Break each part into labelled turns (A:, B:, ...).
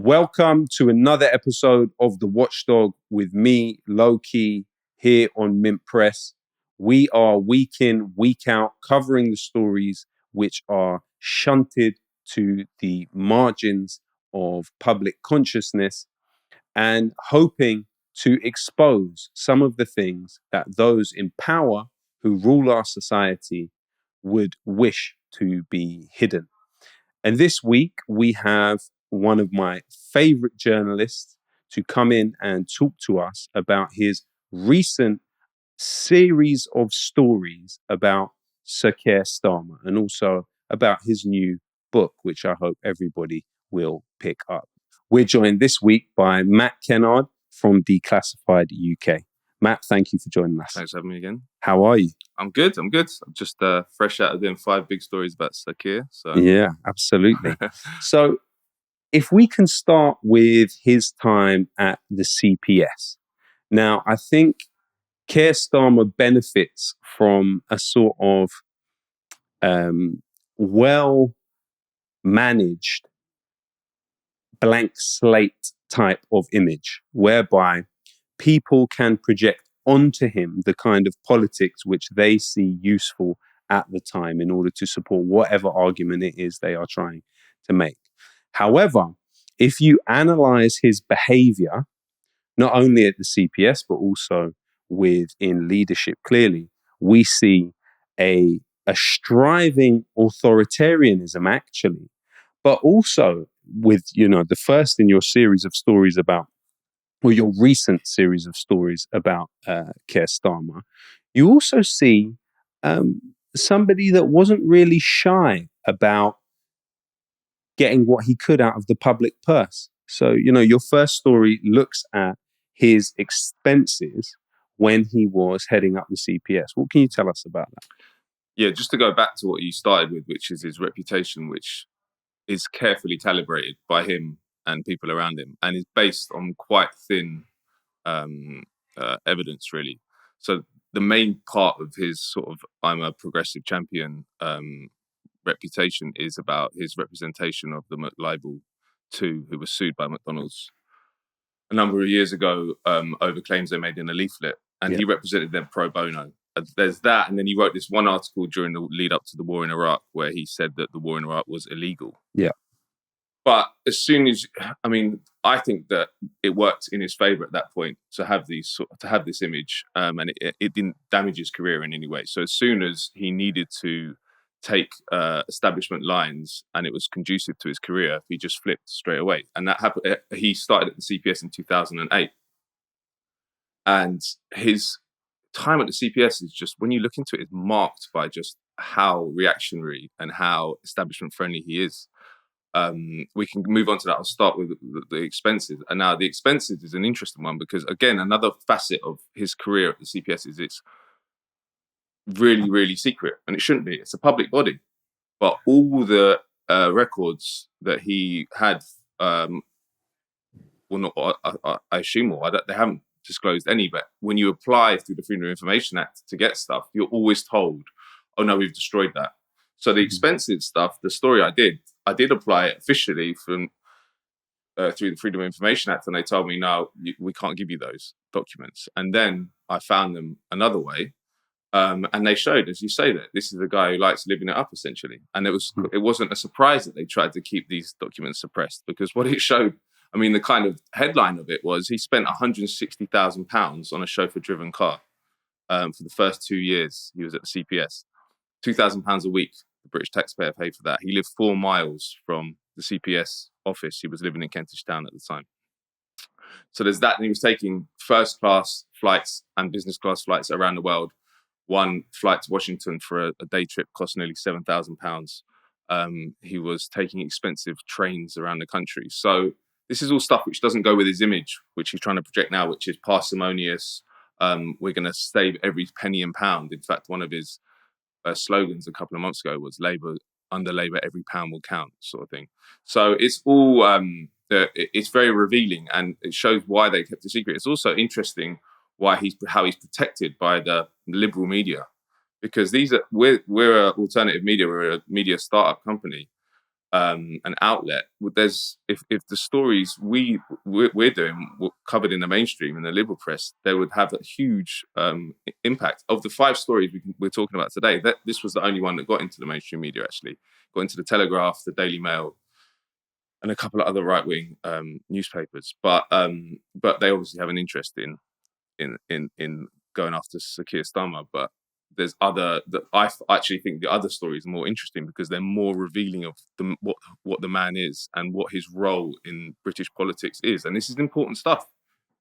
A: Welcome to another episode of The Watchdog with me, Lowkey, here on MintPress. We are week in, week out, covering the stories which are shunted to the margins of public consciousness and hoping to expose some of the things that those in power who rule our society would wish to be hidden. And this week, we have one of my favorite journalists to come in and talk to us about his recent series of stories about Sir Keir Starmer and also about his new book, which I hope everybody will pick up. We're joined this week by Matt Kennard from Declassified UK. Matt, thank you for joining us.
B: Thanks for having me again.
A: How are you?
B: I'm good. I'm just fresh out of doing 5 big stories about Sir Keir. So.
A: Yeah, absolutely. So if we can start with his time at the CPS. Now, I think Keir Starmer benefits from a sort of well-managed blank slate type of image, whereby people can project onto him the kind of politics which they see useful at the time in order to support whatever argument it is they are trying to make. However, if you analyze his behavior, not only at the CPS, but also within leadership, clearly, we see a striving authoritarianism, actually, but also with, the first in your series of stories about, or your recent series of stories about Keir Starmer, you also see somebody that wasn't really shy about getting what he could out of the public purse. So, your first story looks at his expenses when he was heading up the CPS. What can you tell us about that?
B: Yeah, just to go back to what you started with, which is his reputation, which is carefully calibrated by him and people around him, and is based on quite thin evidence, really. So the main part of his sort of "I'm a progressive champion" reputation is about his representation of the McLibel 2, who was sued by McDonald's a number of years ago over claims they made in a leaflet, and he represented them pro bono. There's that, and then he wrote this one article during the lead up to the war in Iraq where he said that the war in Iraq was illegal.
A: Yeah.
B: But as soon as, I think that it worked in his favour at that point to have this image, and it didn't damage his career in any way. So as soon as he needed to take establishment lines and it was conducive to his career, he just flipped straight away. And that happened. He started at the CPS in 2008, and his time at the CPS is just, when you look into it, is marked by just how reactionary and how establishment friendly he is. We can move on to that. I'll start with the expenses. And now the expenses is an interesting one because, again, another facet of his career at the CPS is it's really, really secret, and it shouldn't be. It's a public body, but all the records that he had, I assume all. They haven't disclosed any, but when you apply through the Freedom of Information Act to get stuff, you're always told, "Oh no, we've destroyed that." So the expensive stuff, the story I did apply it officially from through the Freedom of Information Act, and they told me, "No, we can't give you those documents." And then I found them another way. And they showed, as you say, that this is a guy who likes living it up, essentially. And it wasn't a surprise that they tried to keep these documents suppressed, because what it showed, the kind of headline of it was he spent £160,000 on a chauffeur-driven car for the first 2 years he was at the CPS. £2,000 a week, the British taxpayer paid for that. He lived 4 miles from the CPS office. He was living in Kentish Town at the time. So there's that, and he was taking first-class flights and business-class flights around the world. One flight to Washington for a day trip cost nearly £7,000. He was taking expensive trains around the country. So this is all stuff which doesn't go with his image, which he's trying to project now, which is parsimonious. We're going to save every penny and pound. In fact, one of his slogans a couple of months ago was under Labour, every pound will count, sort of thing. So it's all, it's very revealing, and it shows why they kept it secret. It's also interesting how he's protected by the liberal media, because we're an alternative media, we're a media startup company, an outlet. There's if the stories we're doing were covered in the mainstream in the liberal press, they would have a huge impact. Of the 5 stories we're talking about today, that this was the only one that got into the mainstream media. Actually, got into the Telegraph, the Daily Mail, and a couple of other right-wing newspapers. But they obviously have an interest in going after Sir Keir Starmer. But there's other that I actually think the other stories are more interesting because they're more revealing of what the man is and what his role in British politics is. And this is important stuff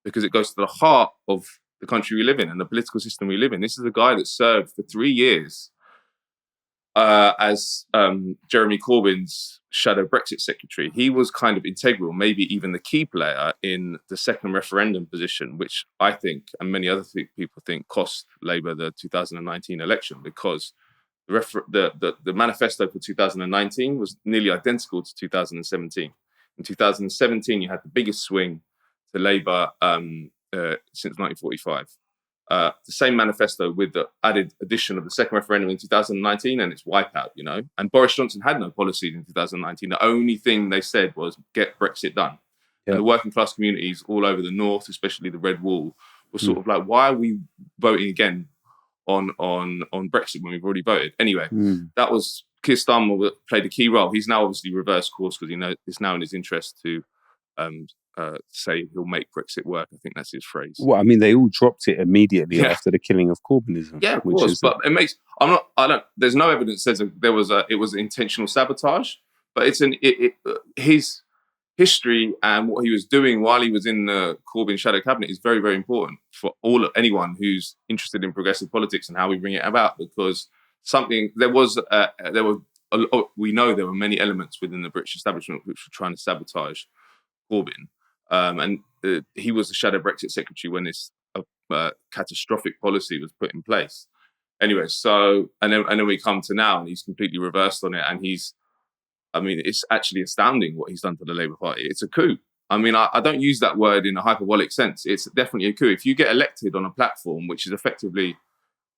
B: because it goes to the heart of the country we live in and the political system we live in. This is a guy that served for 3 years as Jeremy Corbyn's shadow Brexit secretary. He was kind of integral, maybe even the key player in the second referendum position, which I think, and many other people think, cost Labour the 2019 election because the manifesto for 2019 was nearly identical to 2017. In 2017, you had the biggest swing to Labour since 1945. The same manifesto with the added addition of the second referendum in 2019 and its wipeout, And Boris Johnson had no policies in 2019. The only thing they said was get Brexit done. Yeah. And the working class communities all over the north, especially the Red Wall, were sort of like, why are we voting again on Brexit when we've already voted? Anyway, that was Keir Starmer played a key role. He's now obviously reversed course because it's now in his interest to say he'll make Brexit work. I think that's his phrase.
A: Well, I mean, they all dropped it immediately after the killing of Corbynism.
B: Yeah, of course. But it makes. There's no evidence that says it was intentional sabotage. But it's his history and what he was doing while he was in the Corbyn shadow cabinet is very, very important for anyone who's interested in progressive politics and how we bring it about. Because we know there were many elements within the British establishment which were trying to sabotage Corbyn. And he was the shadow Brexit secretary when this catastrophic policy was put in place. Anyway, so and then we come to now, and he's completely reversed on it. And it's actually astounding what he's done to the Labour Party. It's a coup. I don't use that word in a hyperbolic sense. It's definitely a coup. If you get elected on a platform which is effectively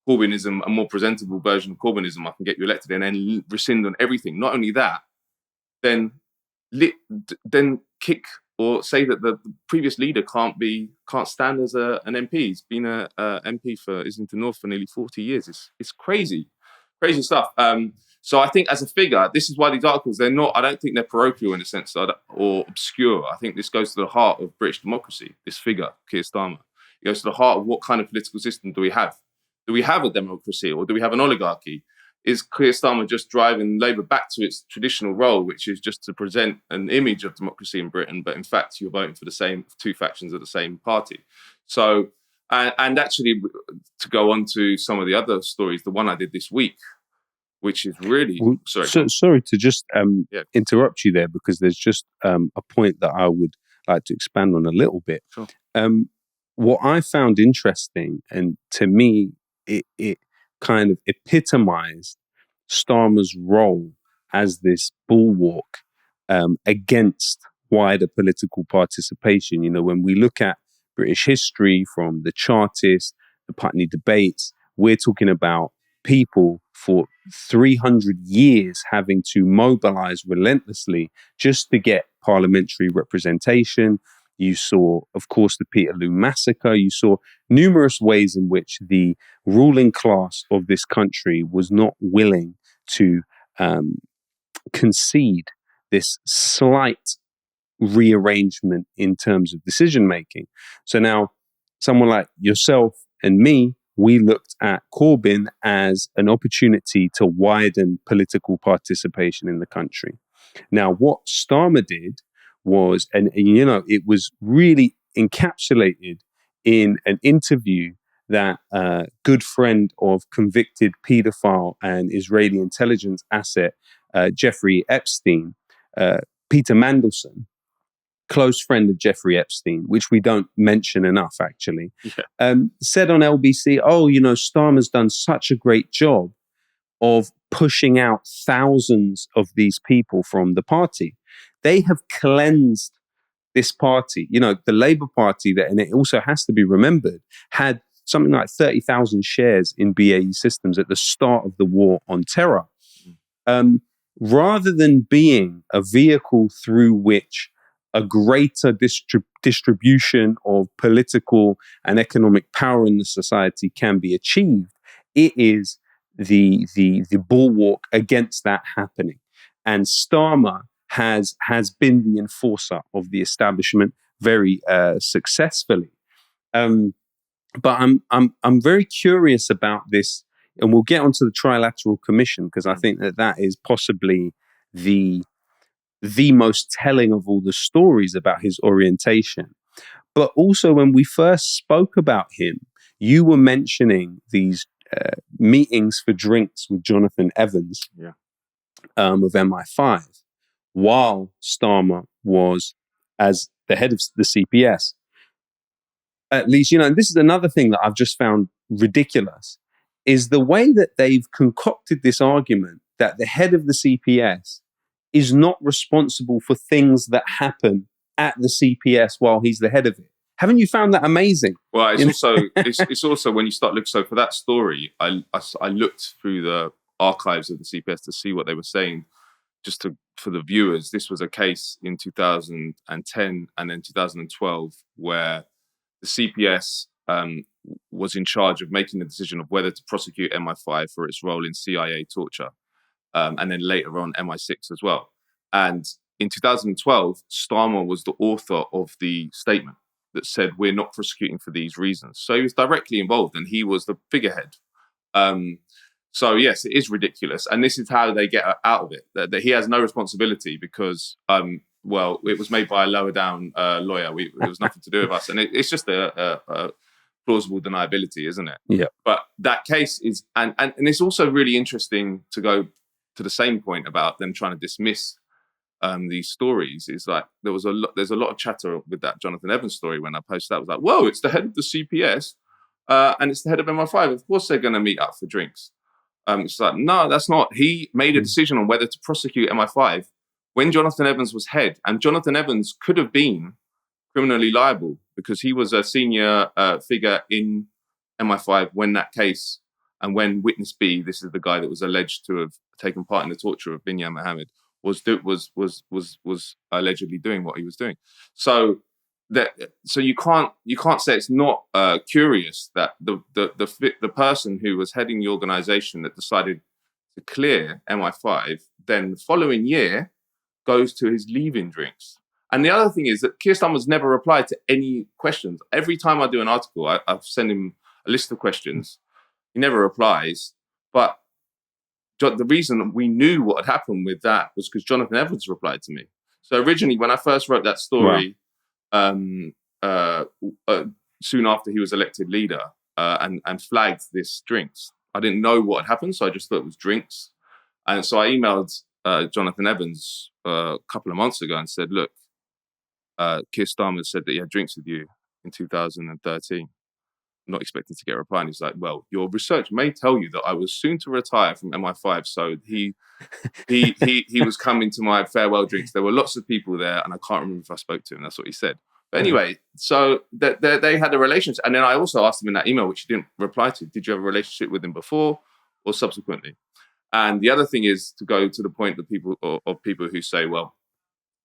B: Corbynism, a more presentable version of Corbynism, I can get you elected and then rescind on everything. Not only that, then kick or say that the previous leader can't stand as an MP. He's been a MP for Islington North for nearly 40 years. It's crazy stuff. So I think as a figure, this is why these articles, I don't think they're parochial in a sense or obscure. I think this goes to the heart of British democracy, this figure, Keir Starmer. It goes to the heart of what kind of political system do we have? Do we have a democracy or do we have an oligarchy? Is Keir Starmer just driving Labour back to its traditional role, which is just to present an image of democracy in Britain, but in fact you're voting for the same two factions of the same party? So, and actually to go on to some of the other stories, the one I did this week, which is really...
A: Sorry to just interrupt you there, because there's just a point that I would like to expand on a little bit.
B: Sure.
A: What I found interesting, and to me, it kind of epitomized Starmer's role as this bulwark against wider political participation. When we look at British history from the Chartists, the Putney debates, we're talking about people for 300 years having to mobilize relentlessly just to get parliamentary representation. You saw, of course, the Peterloo Massacre. You saw numerous ways in which the ruling class of this country was not willing to concede this slight rearrangement in terms of decision making. So now, someone like yourself and me, we looked at Corbyn as an opportunity to widen political participation in the country. Now, what Starmer did was, and it was really encapsulated in an interview that a good friend of convicted paedophile and Israeli intelligence asset Jeffrey Epstein, Peter Mandelson, close friend of Jeffrey Epstein, which we don't mention enough, actually, said on LBC, Starmer's done such a great job of pushing out thousands of these people from the party. They have cleansed this party. The Labour Party, and it also has to be remembered, had something like 30,000 shares in BAE Systems at the start of the war on terror. rather than being a vehicle through which a greater distribution of political and economic power in the society can be achieved, it is the bulwark against that happening. And Starmer has been the enforcer of the establishment very successfully. But I'm very curious about this, and we'll get onto the Trilateral Commission, because I think that is possibly the most telling of all the stories about his orientation. But also, when we first spoke about him, you were mentioning these meetings for drinks with Jonathan Evans of MI5, while Starmer was as the head of the CPS. At least, and this is another thing that I've just found ridiculous, is the way that they've concocted this argument that the head of the CPS is not responsible for things that happen at the CPS while he's the head of it. Haven't you found that amazing?
B: Well, it's also when you start looking. So for that story, I looked through the archives of the CPS to see what they were saying. For the viewers, this was a case in 2010 and then 2012 where the CPS was in charge of making the decision of whether to prosecute MI5 for its role in CIA torture, and then later on MI6 as well. And in 2012, Starmer was the author of the statement that said, we're not prosecuting for these reasons. So he was directly involved and he was the figurehead. So yes, it is ridiculous. And this is how they get out of it, that he has no responsibility because, it was made by a lower down lawyer. It was nothing to do with us. And it's just a plausible deniability, isn't it?
A: Yeah.
B: But that case is, and it's also really interesting to go to the same point about them trying to dismiss these stories. Is like there's a lot of chatter with that Jonathan Evans story when I posted that. It was like, whoa, it's the head of the CPS and it's the head of MI5. Of course they're going to meet up for drinks. It's like, no, that's not. He made a decision on whether to prosecute MI5 when Jonathan Evans was head, and Jonathan Evans could have been criminally liable because he was a senior figure in MI5 when that case, and when witness B, this is the guy that was alleged to have taken part in the torture of Binyam Mohammed, was allegedly doing what he was doing. So you can't say it's not curious that the person who was heading the organization that decided to clear MI5 then the following year goes to his leaving drinks. And the other thing is that Keir Starmer's never replied to any questions. Every time I do an article, I've sent him a list of questions. He never replies. But the reason we knew what had happened with that was because Jonathan Evans replied to me. So originally, when I first wrote that story, soon after he was elected leader and flagged this drinks, I didn't know what had happened, so I just thought it was drinks. And so I emailed Jonathan Evans a couple of months ago and said, look, Keir Starmer said that he had drinks with you in 2013. I'm not expecting to get a reply. And he's like, well, your research may tell you that I was soon to retire from MI5. So he was coming to my farewell drinks. There were lots of people there and I can't remember if I spoke to him. That's what he said. But anyway, so they had a relationship. And then I also asked him in that email, which he didn't reply to, did you have a relationship with him before or subsequently? And the other thing is to go to the point that people who say, well,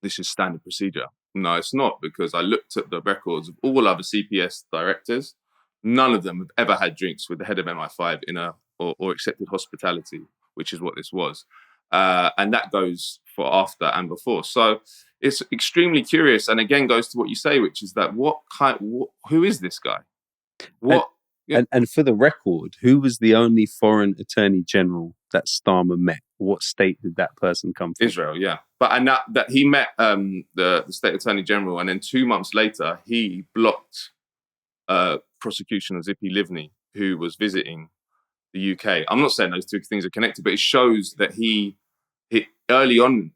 B: this is standard procedure. No, it's not, because I looked at the records of all other CPS directors. None of them have ever had drinks with the head of MI5 or accepted hospitality, which is what this was. And that goes for after and before. So it's extremely curious. And again, goes to what you say, which is that who is this guy?
A: And for the record, who was the only foreign attorney general that Starmer met? What state did that person come from?
B: Israel, yeah. But that he met the state attorney general, and then 2 months later, he blocked prosecution of Zippy Livni, who was visiting the UK. I'm not saying those two things are connected, but it shows that he early on,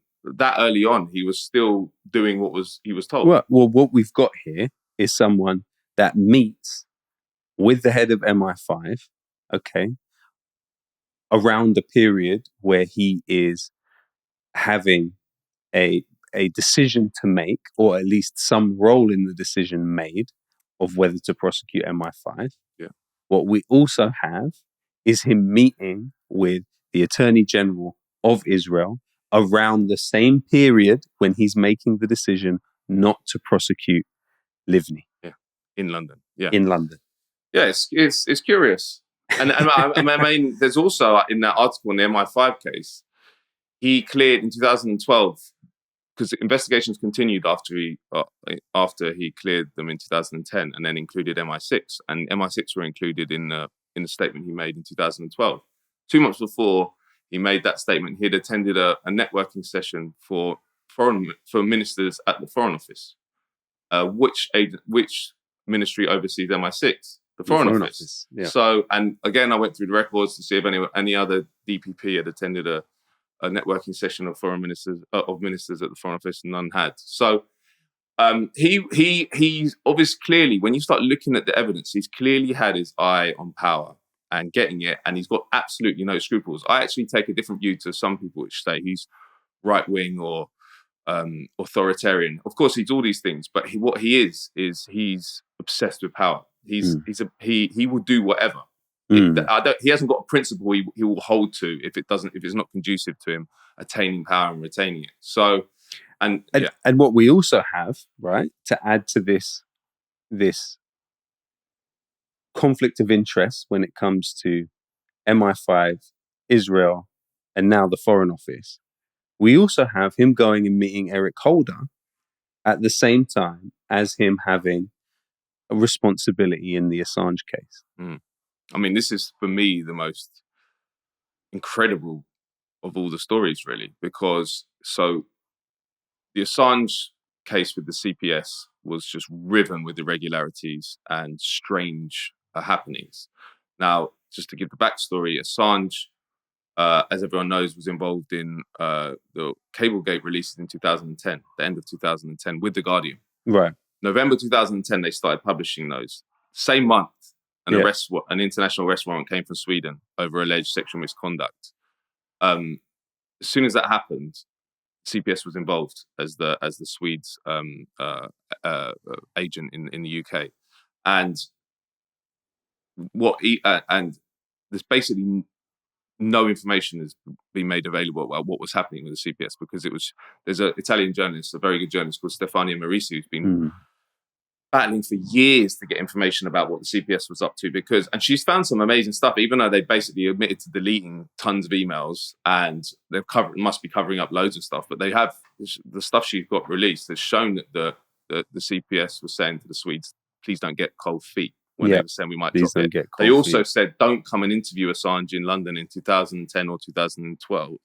B: he was still doing what he was told.
A: Well, what we've got here is someone that meets with the head of MI5, around the period where he is having a decision to make, or at least some role in the decision made of whether to prosecute MI5.
B: Yeah.
A: What we also have is him meeting with the Attorney General of Israel around the same period when he's making the decision not to prosecute Livni.
B: Yeah, in London. Yeah,
A: in London.
B: Yeah, it's curious. And I mean, there's also in that article in the MI5 case, he cleared in 2012 because investigations continued after he cleared them in 2010, and then included MI6, and MI6 were included in the statement he made in 2012. 2 months before he made that statement, he had attended a networking session for ministers at the Foreign Office. Which ministry oversees MI6? The Foreign Office.
A: Yeah.
B: So, and again, I went through the records to see if any other DPP had attended a networking session of ministers at the Foreign Office, and none had. So, he's obviously clearly, when you start looking at the evidence, he's clearly had his eye on power and getting it, and he's got absolutely no scruples. I actually take a different view to some people which say he's right wing or authoritarian. Of course, he's all these things, but what he is he's obsessed with power. He will do whatever. He hasn't got a principle he will hold to if it's not conducive to him attaining power and retaining it. So, and
A: what we also have, right, to add to this conflict of interest when it comes to MI5, Israel, and now the Foreign Office, we also have him going and meeting Eric Holder at the same time as him having a responsibility in the Assange case.
B: I mean, this is, for me, the most incredible of all the stories, really, because the Assange case with the CPS was just riven with irregularities and strange happenings. Now, just to give the backstory, Assange, as everyone knows, was involved in the Cablegate releases in 2010, the end of 2010, with The Guardian.
A: Right.
B: November 2010, they started publishing those. Same month, an international arrest warrant came from Sweden over alleged sexual misconduct. As soon as that happened, CPS was involved as the Swedes agent in the UK, and there's basically no information has been made available about what was happening with the CPS, because there's an Italian journalist, a very good journalist called Stefania Marisi, who's been battling for years to get information about what the CPS was up to, and she's found some amazing stuff, even though they basically admitted to deleting tons of emails, and must be covering up loads of stuff, but they have the stuff she got released has shown that the CPS was saying to the Swedes, please don't get cold feet. When they were saying we might drop it. They also said, don't come and interview Assange in London in 2010 or 2012,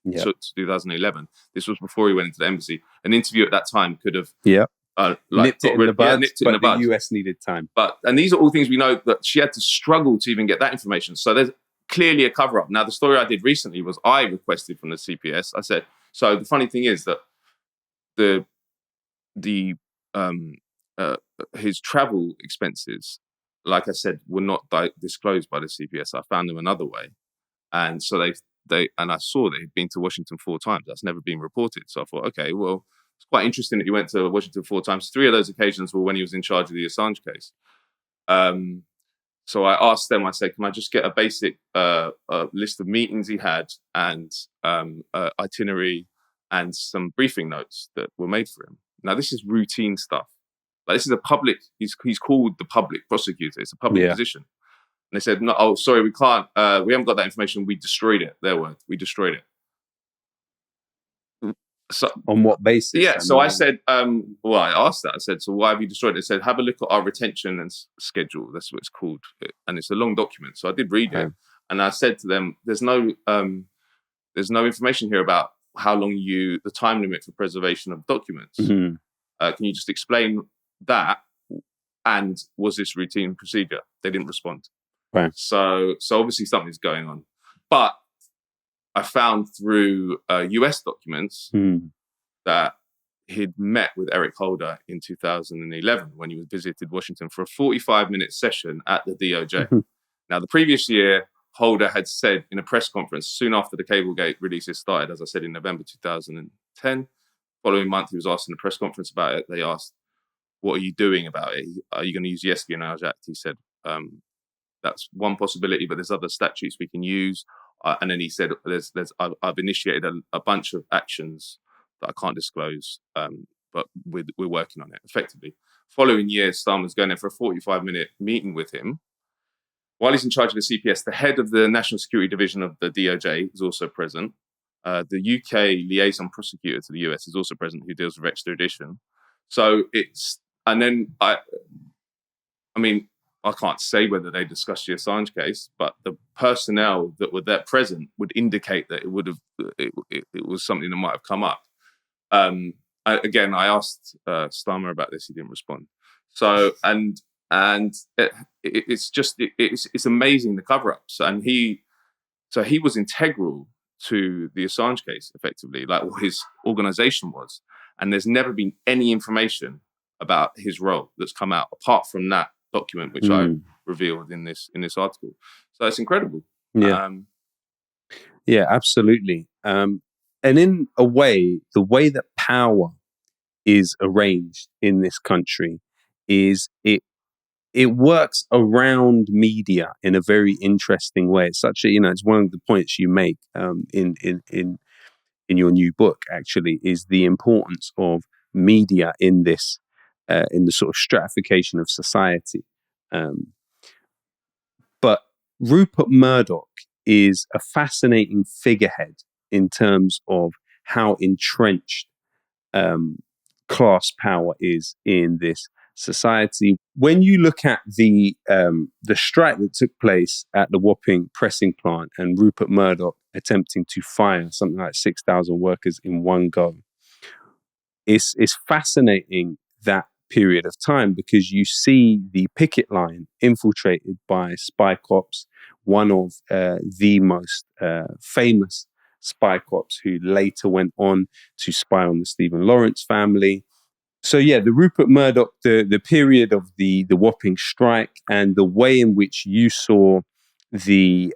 B: 2011. This was before he went into the embassy. An interview at that time could have
A: nipped it in the bud, but
B: the
A: US needed time.
B: And these are all things we know that she had to struggle to even get that information. So there's clearly a cover-up. Now, the story I did recently was I requested from the CPS. I said, so the funny thing is that his travel expenses, like I said, were not disclosed by the CPS. I found them another way. And so and I saw that he'd been to Washington 4 times. That's never been reported. So I thought, okay, well, it's quite interesting that he went to Washington 4 times. 3 of those occasions were when he was in charge of the Assange case. So I asked them, I said, can I just get a basic list of meetings he had and itinerary and some briefing notes that were made for him? Now, this is routine stuff. Like, this is a public, he's called the public prosecutor. It's a public position. And they said, no, oh, sorry, we can't, we haven't got that information. We destroyed it. Their word, we destroyed it. So,
A: on what basis?
B: Yeah, so I said, I asked that. I said, so why have you destroyed it? They said, have a look at our retention and schedule. That's what it's called. And it's a long document. So I did read it. And I said to them, there's no information here about how long the time limit for preservation of documents. Can you just explain that, and was this routine procedure? They didn't respond.
A: Right.
B: So obviously something's going on. But I found through US documents that he'd met with Eric Holder in 2011 when he visited Washington for a 45-minute session at the DOJ. Now, the previous year, Holder had said in a press conference soon after the Cablegate releases started, as I said, in November 2010. Following month, he was asked in a press conference about it. They asked, what are you doing about it? Are you going to use the Espionage Act? He said, that's one possibility, but there's other statutes we can use. And then he said, I've initiated a bunch of actions that I can't disclose, but we're working on it effectively. Following year, Starmer's going there for a 45-minute meeting with him. While he's in charge of the CPS, the head of the National Security Division of the DOJ is also present. The UK liaison prosecutor to the US is also present, who deals with extradition. So I can't say whether they discussed the Assange case, but the personnel that were there present would indicate that it was something that might have come up. I asked Starmer about this; he didn't respond. So, it's amazing, the cover-ups, and he was integral to the Assange case, effectively, like what his organisation was, and there's never been any information about his role that's come out apart from that document which I revealed in this article. So it's incredible.
A: Yeah, absolutely. And in a way, the way that power is arranged in this country is it works around media in a very interesting way. It's such a, it's one of the points you make in your new book, actually, is the importance of media in this, in the sort of stratification of society. But Rupert Murdoch is a fascinating figurehead in terms of how entrenched class power is in this society. When you look at the strike that took place at the Wapping pressing plant and Rupert Murdoch attempting to fire something like 6,000 workers in one go, it's fascinating, that period of time, because you see the picket line infiltrated by spy cops, one of the most famous spy cops who later went on to spy on the Stephen Lawrence family. So yeah, the Rupert Murdoch, the period of the Wapping strike, and the way in which you saw the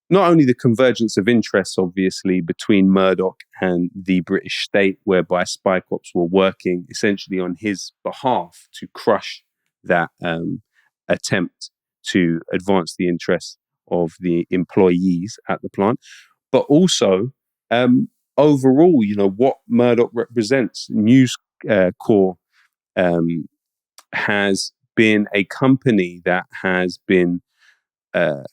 A: not only the convergence of interests, obviously, between Murdoch and the British state, whereby spy cops were working essentially on his behalf to crush that attempt to advance the interests of the employees at the plant, but also overall, what Murdoch represents. News Corp has been a company that has been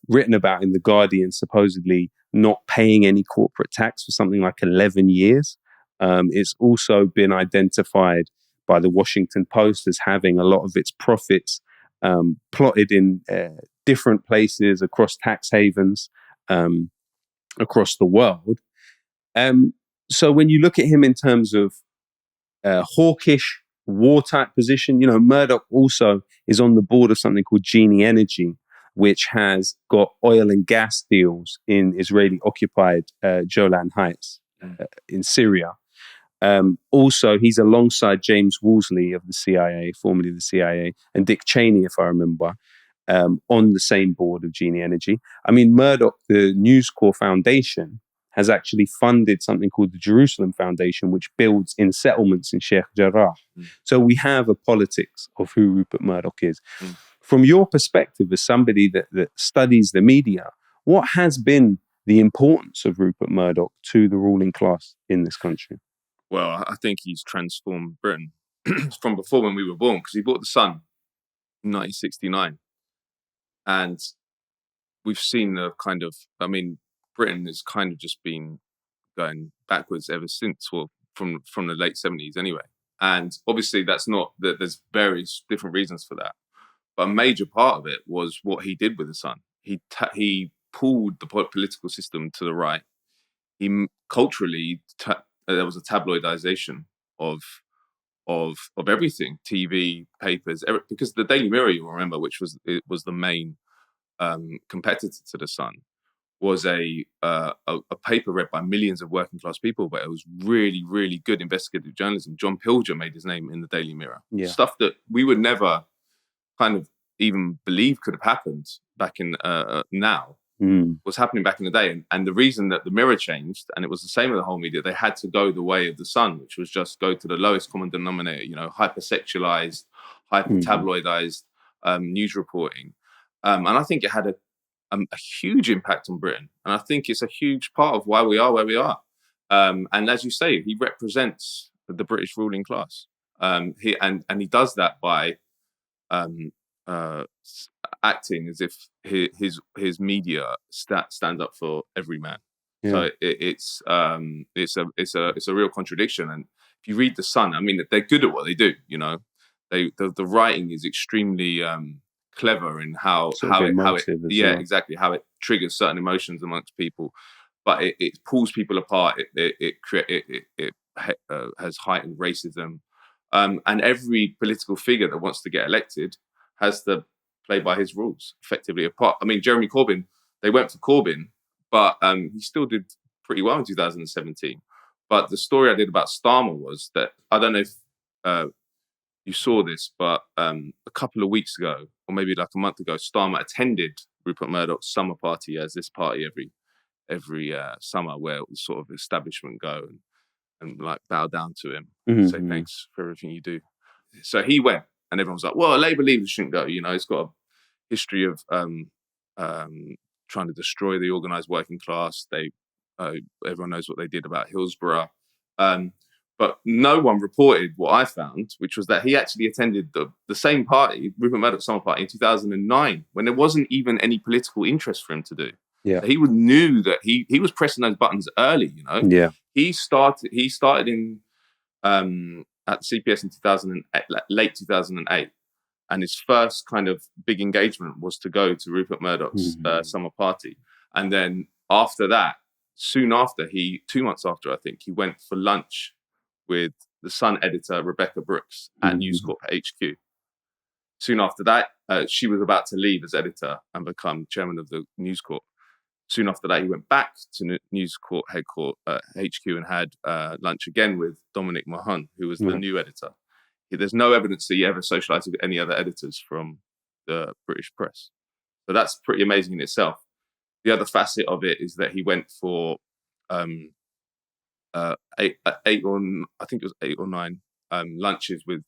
A: written about in The Guardian, supposedly not paying any corporate tax for something like 11 years. It's also been identified by the Washington Post as having a lot of its profits plotted in different places across tax havens across the world. So when you look at him in terms of hawkish, war-type position, Murdoch also is on the board of something called Genie Energy, which has got oil and gas deals in Israeli-occupied Golan Heights in Syria. Also, he's alongside James Woolsey of the CIA, formerly the CIA, and Dick Cheney, if I remember, on the same board of Genie Energy. I mean, Murdoch, the News Corp Foundation, has actually funded something called the Jerusalem Foundation, which builds in settlements in Sheikh Jarrah. So we have a politics of who Rupert Murdoch is. From your perspective, as somebody that studies the media, what has been the importance of Rupert Murdoch to the ruling class in this country?
B: Well, I think he's transformed Britain from before, when we were born, because he bought The Sun in 1969. And we've seen Britain has kind of just been going backwards ever since, well, from the late 70s anyway. And obviously there's various different reasons for that. But a major part of it was what he did with The Sun. He pulled the political system to the right. Culturally, there was a tabloidization of everything, TV, papers, because the Daily Mirror, you'll remember, which was the main competitor to The Sun, was a paper read by millions of working class people, but it was really, really good investigative journalism. John Pilger made his name in the Daily Mirror. Yeah. Stuff that we would never kind of even believe could have happened back in now was happening back in the day. And the reason that the Mirror changed, and it was the same with the whole media, they had to go the way of The Sun, which was just go to the lowest common denominator, hyper-sexualized, hyper-tabloidized news reporting. And I think it had a huge impact on Britain. And I think it's a huge part of why we are where we are. And as you say, he represents the British ruling class. He does that by acting as if his media stands up for every man. Yeah. So it's a real contradiction. And if you read The Sun, I mean, they're good at what they do. You know, the writing is extremely clever in how exactly how it triggers certain emotions amongst people, but it pulls people apart. It has heightened racism, and every political figure that wants to get elected has to play by his rules effectively. Apart, I mean, Jeremy Corbyn, they went for Corbyn, but he still did pretty well in 2017. But the story I did about Starmer was that, I don't know if you saw this, but a couple of weeks ago, or maybe like a month ago, Starmer attended Rupert Murdoch's summer party, as this party every summer, where the sort of establishment go and like bow down to him, say thanks for everything you do. So he went, and everyone was like, well, Labour leaders shouldn't go. You know, it's got a history of trying to destroy the organised working class. Everyone knows what they did about Hillsborough. But no one reported what I found, which was that he actually attended the same party, Rupert Murdoch's summer party, in 2009, when there wasn't even any political interest for him to do. Yeah, so he knew that he was pressing those buttons early. You know, yeah. He started in at the CPS in late 2008, and his first kind of big engagement was to go to Rupert Murdoch's summer party, and then after that, soon after, 2 months after, I think, he went for lunch with the Sun editor Rebecca Brooks at News Corp HQ. Soon after that, she was about to leave as editor and become chairman of the News Corp. Soon after that, he went back to News Corp HQ and had lunch again with Dominic Mahon, who was the new editor. There's no evidence that he ever socialised with any other editors from the British press. So that's pretty amazing in itself. The other facet of it is that he went for eight or nine lunches with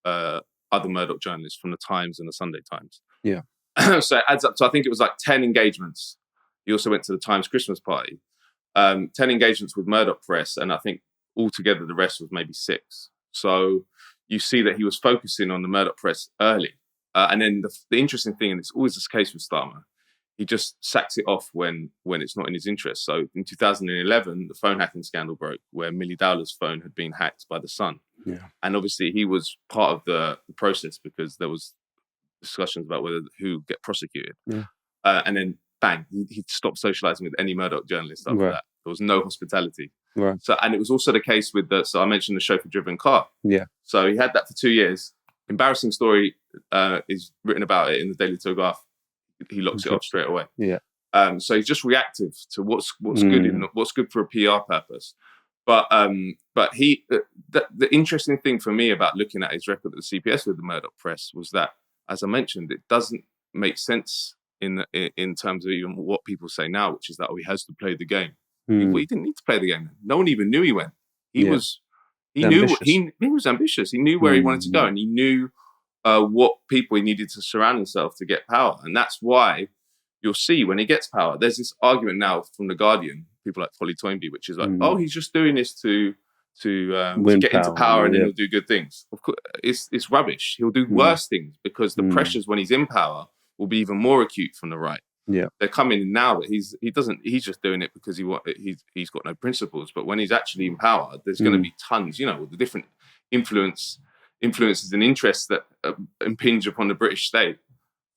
B: other Murdoch journalists from the Times and the Sunday Times. Yeah. So it adds up to, I think it was like 10 engagements. He also went to the Times Christmas party. 10 engagements with Murdoch Press, and I think altogether the rest was maybe 6. So you see that he was focusing on the Murdoch Press early. And then the interesting thing, and it's always the case with Starmer, he just sacks it off when it's not in his interest. So in 2011, the phone hacking scandal broke, where Millie Dowler's phone had been hacked by The Sun. Yeah. And obviously he was part of the process because there was discussions about who get prosecuted. Yeah. And then bang, he stopped socialising with any Murdoch journalist after that. There was no hospitality. Right. So, and it was also the case with so I mentioned the chauffeur-driven car. Yeah. So he had that for 2 years. Embarrassing story is written about it in the Daily Telegraph. He locks it off straight away. Yeah. So he's just reactive to what's good what's good for a PR purpose. But the interesting thing for me about looking at his record at the CPS with the Murdoch Press was that, as I mentioned, it doesn't make sense in terms of even what people say now, which is that he has to play the game. Well, he didn't need to play the game. No one even knew he went. He was ambitious. He knew where he wanted to go, and he knew what people he needed to surround himself to get power. And that's why you'll see when he gets power, there's this argument now from The Guardian, people like Polly Toynbee, which is like, oh, he's just doing this to get into power and then he'll do good things. Of course, it's rubbish. He'll do worse things because the pressures when he's in power will be even more acute from the right. Yeah, they're coming in now that he's just doing it because he's got no principles. But when he's actually in power, there's going to be tons, the different influences and interests that impinge upon the British state,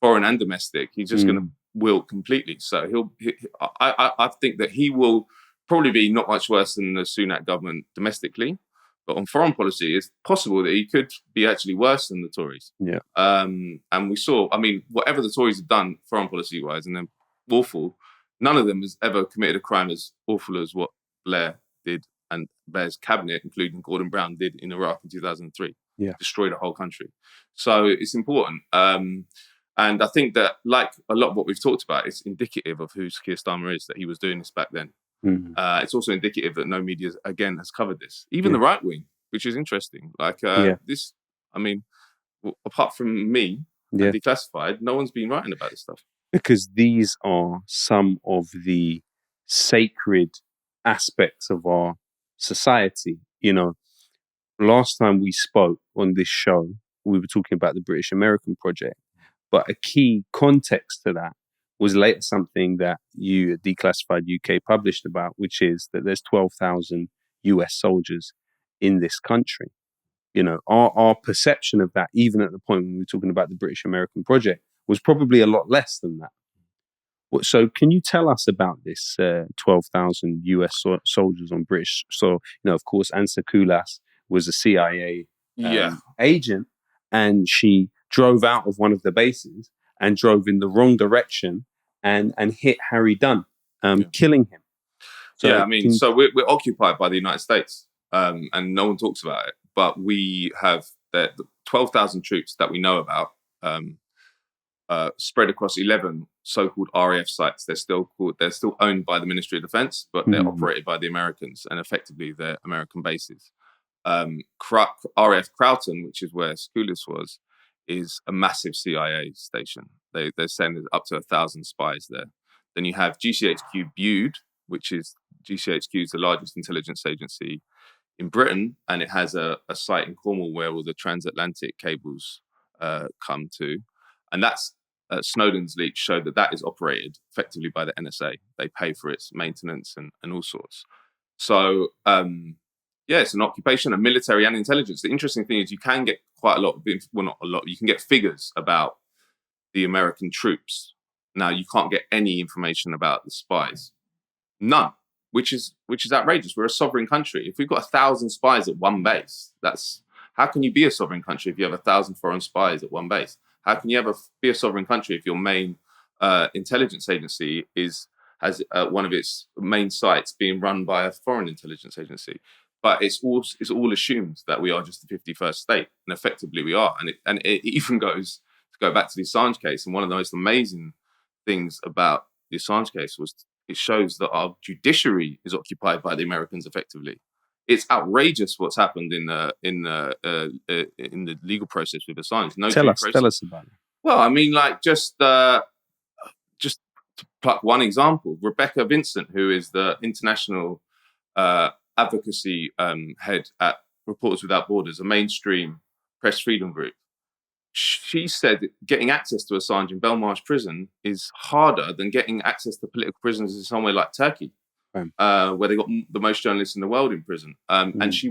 B: foreign and domestic. He's just going to wilt completely. So I think that he will probably be not much worse than the Sunak government domestically, but on foreign policy, it's possible that he could be actually worse than the Tories. Yeah. And we saw, whatever the Tories have done foreign policy wise, and then awful, none of them has ever committed a crime as awful as what Blair did and Blair's cabinet, including Gordon Brown, did in Iraq in 2003. Yeah. Destroyed a whole country. So it's important. And I think that, like a lot of what we've talked about, it's indicative of who Keir Starmer is, that he was doing this back then. It's also indicative that no media, again, has covered this. Even the right wing, which is interesting. Like this, apart from me, and Declassified, no one's been writing about this stuff.
A: because these are some of the sacred aspects of our society. Last time we spoke on this show, we were talking about the British American project, but a key context to that was later something that you, Declassified UK, published about, which is that there's 12,000 US soldiers in this country. Our perception of that, even at the point when we were talking about the British American project, was probably a lot less than that. So can you tell us about this 12,000 US soldiers on British soil? Of course, Ansa Koulas was a CIA agent, and she drove out of one of the bases and drove in the wrong direction and hit Harry Dunn, killing him.
B: So we're occupied by the United States, and no one talks about it. But we have the 12,000 troops that we know about, spread across 11 so-called RAF sites. They're still owned by the Ministry of Defense, but they're operated by the Americans, and effectively they're American bases. RAF Crowton, which is where Skoulas was, is a massive CIA station. They're sending up to 1,000 spies there. Then you have GCHQ Bude, which is GCHQ is the largest intelligence agency in Britain, and it has a site in Cornwall where all the transatlantic cables come to. And that's Snowden's leaks showed that is operated effectively by the NSA. They pay for its maintenance and all sorts. So, it's an occupation of military and intelligence. The interesting thing is you can get quite a lot, not a lot, you can get figures about the American troops. Now, you can't get any information about the spies. None, which is outrageous. We're a sovereign country. If we've got 1,000 spies at one base, how can you be a sovereign country if you have 1,000 foreign spies at one base? How can you ever be a sovereign country if your main intelligence agency has one of its main sites being run by a foreign intelligence agency? But it's all assumed that we are just the 51st state, and effectively we are. And it even goes to go back to the Assange case. And one of the most amazing things about the Assange case was it shows that our judiciary is occupied by the Americans effectively. It's outrageous what's happened in the legal process with Assange.
A: Tell us about it.
B: Well, I mean, just to pluck one example, Rebecca Vincent, who is the international advocacy head at Reporters Without Borders, a mainstream press freedom group. She said getting access to Assange in Belmarsh prison is harder than getting access to political prisoners in somewhere like Turkey, where they got the most journalists in the world in prison. And she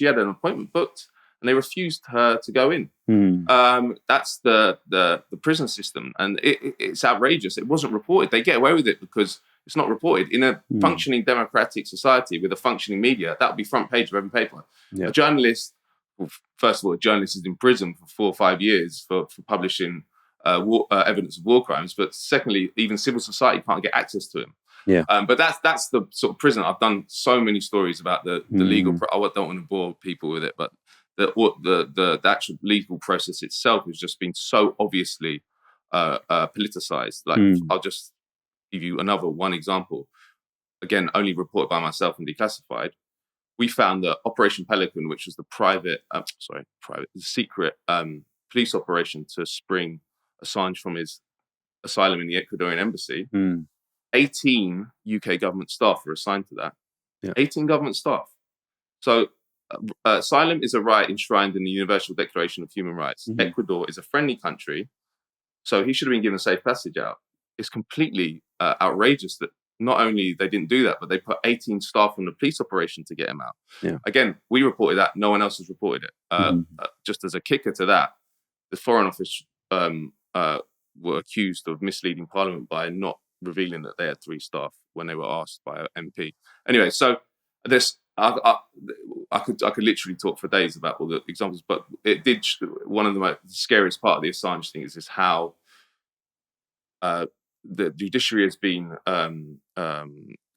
B: had an appointment booked, and they refused her to go in. That's the prison system, and it's outrageous. It wasn't reported. They get away with it because it's not reported. In a functioning democratic society with a functioning media, that would be front page of every paper. Yeah. A journalist is in prison for 4 or 5 years for publishing evidence of war crimes. But secondly, even civil society can't get access to him.
A: Yeah.
B: But that's the sort of prison. I've done so many stories about the legal. I don't want to bore people with it, but the actual legal process itself has just been so obviously politicized. I'll just give you one example. Again, only reported by myself and Declassified. We found that Operation Pelican, which was the secret police operation to spring Assange from his asylum in the Ecuadorian embassy, 18 UK government staff were assigned to that. Yeah. 18 government staff. So asylum is a right enshrined in the Universal Declaration of Human Rights. Ecuador is a friendly country, so he should have been given safe passage out. It's completely outrageous that not only they didn't do that, but they put 18 staff on the police operation to get him out. Yeah. Again, we reported that. No one else has reported it. Just as a kicker to that, the Foreign Office were accused of misleading Parliament by not revealing that they had 3 staff when they were asked by an MP. Anyway, so this I could literally talk for days about all the examples, but it did. One of the most scariest part of the Assange thing is how the judiciary has been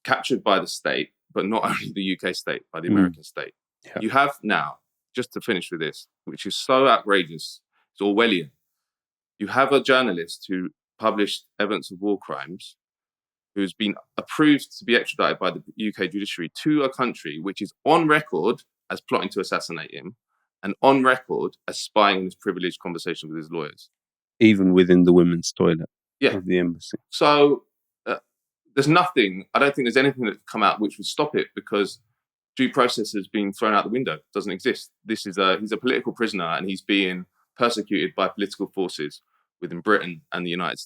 B: captured by the state, but not only the UK state, by the American state. Yeah. You have now, just to finish with this, which is so outrageous, it's Orwellian. You have a journalist who published evidence of war crimes, who's been approved to be extradited by the UK judiciary to a country which is on record as plotting to assassinate him and on record as spying on his privileged conversation with his lawyers.
A: Even within the women's toilet. of the embassy.
B: So there's nothing. I don't think there's anything that could come out which would stop it, because due process has been thrown out the window. It doesn't exist. He's a political prisoner, and he's being persecuted by political forces within Britain and the United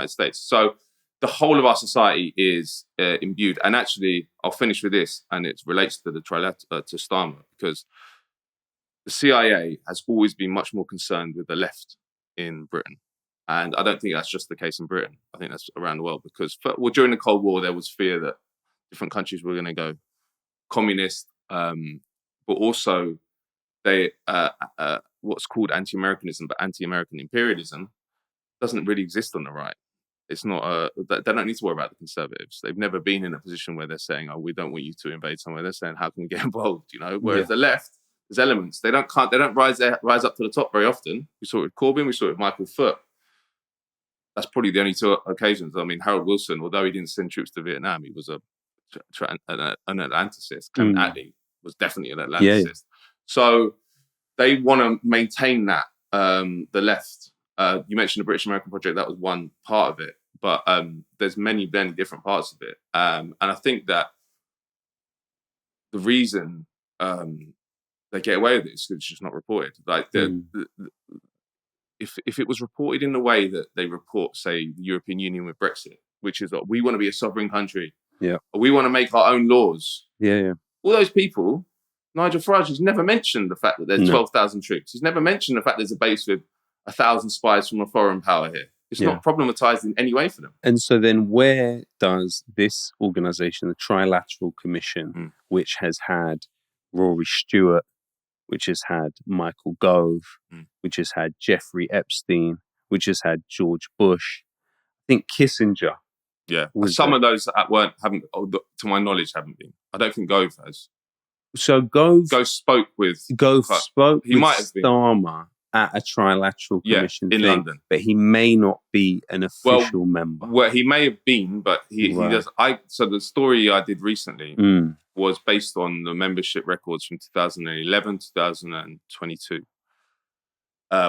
B: States. So the whole of our society is imbued. And actually, I'll finish with this, and it relates to the to Starmer, because the CIA has always been much more concerned with the left in Britain. And I don't think that's just the case in Britain. I think that's around the world, because during the Cold War, there was fear that different countries were going to go communist, but also they what's called anti-Americanism, but anti-American imperialism doesn't really exist on the right. It's not they don't need to worry about the conservatives. They've never been in a position where they're saying, "Oh, we don't want you to invade somewhere." They're saying, "How can we get involved?" Whereas the left, there's elements they don't rise up to the top very often. We saw it with Corbyn, we saw it with Michael Foot. That's probably the only two occasions. I mean, Harold Wilson, although he didn't send troops to Vietnam, he was an Atlanticist. Clement Attlee was definitely an Atlanticist. Yeah. So they want to maintain that, the left. You mentioned the British American Project, that was one part of it. But there's many, many different parts of it. And I think that the reason they get away with it is because it's just not reported. Like, if it was reported in the way that they report, say, the European Union with Brexit, which is that we want to be a sovereign country, or we want to make our own laws. All those people, Nigel Farage has never mentioned the fact that there's 12,000 troops. He's never mentioned the fact there's a base with 1,000 spies from a foreign power here. It's not problematized in any way for them.
A: And so then where does this organisation, the Trilateral Commission, which has had Rory Stewart, which has had Michael Gove, which has had Jeffrey Epstein, which has had George Bush, I think Kissinger.
B: Yeah, some of those haven't, to my knowledge, haven't been. I don't think Gove has.
A: So Gove
B: spoke with
A: Starmer at a Trilateral Commission
B: in
A: thing,
B: London,
A: but he may not be an official member.
B: Well, he may have been, but he does. So the story I did recently was based on the membership records from 2011, 2022,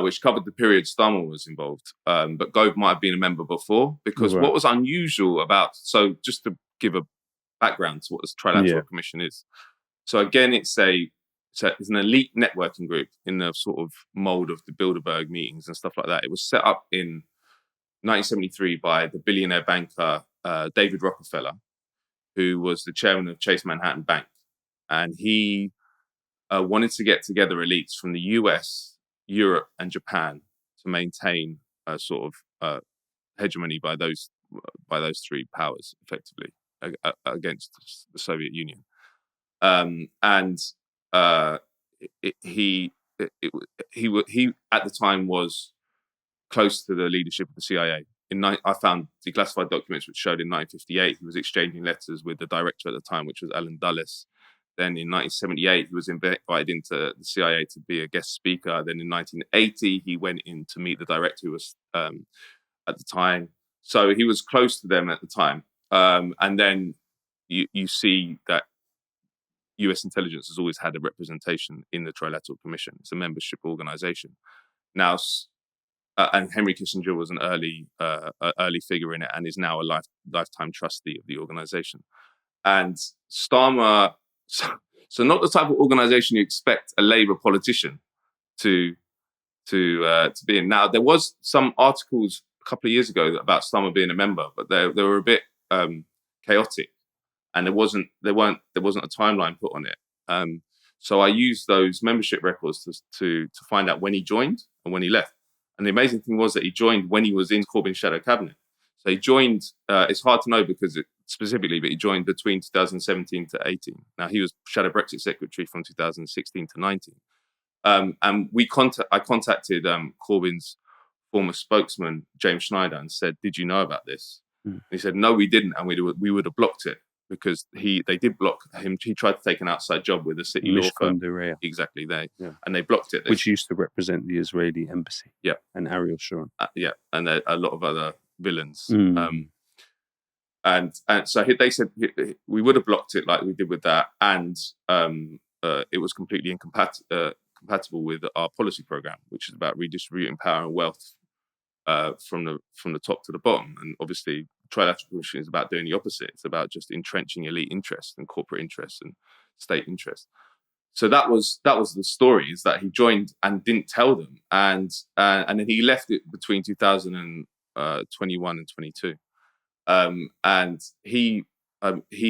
B: which covered the period Starmer was involved. But Gove might have been a member before, because what was unusual about, so just to give a background to what the Trilateral Commission is. So again, it's an elite networking group in the sort of mold of the Bilderberg meetings and stuff like that. It was set up in 1973 by the billionaire banker David Rockefeller, who was the chairman of Chase Manhattan Bank. And he wanted to get together elites from the US, Europe, and Japan to maintain a sort of hegemony by those three powers, effectively, against the Soviet Union. He at the time was close to the leadership of the CIA. I found declassified documents which showed in 1958 he was exchanging letters with the director at the time, which was Alan Dulles. Then in 1978 he was invited into the CIA to be a guest speaker. Then in 1980 he went in to meet the director, who was at the time. So he was close to them at the time. And then you see that US intelligence has always had a representation in the Trilateral Commission. It's a membership organization. Now, and Henry Kissinger was an early figure in it, and is now a lifetime trustee of the organization. And Starmer, so not the type of organization you expect a Labour politician to be in. Now, there was some articles a couple of years ago about Starmer being a member, but they were a bit chaotic. And there wasn't a timeline put on it. So I used those membership records to find out when he joined and when he left. And the amazing thing was that he joined when he was in Corbyn's shadow cabinet. So he joined, it's hard to know because specifically, but he joined between 2017 to 18. Now, he was shadow Brexit secretary from 2016 to 19. And I contacted Corbyn's former spokesman, James Schneider, and said, "Did you know about this?" And he said, "No, we didn't, and we would have blocked it." Because they did block him. He tried to take an outside job with a city law firm. Exactly, and they blocked it.
A: Which used to represent the Israeli embassy. Yeah, and Ariel Sharon.
B: And a lot of other villains. And so they said we would have blocked it like we did with that, and it was completely incompatible with our policy program, which is about redistributing power and wealth from the top to the bottom. And obviously, Trilateral Commission is about doing the opposite. It's about just entrenching elite interests and corporate interests and state interests. So that was the story, is that he joined and didn't tell them, and then he left it between 2021 and 22, and he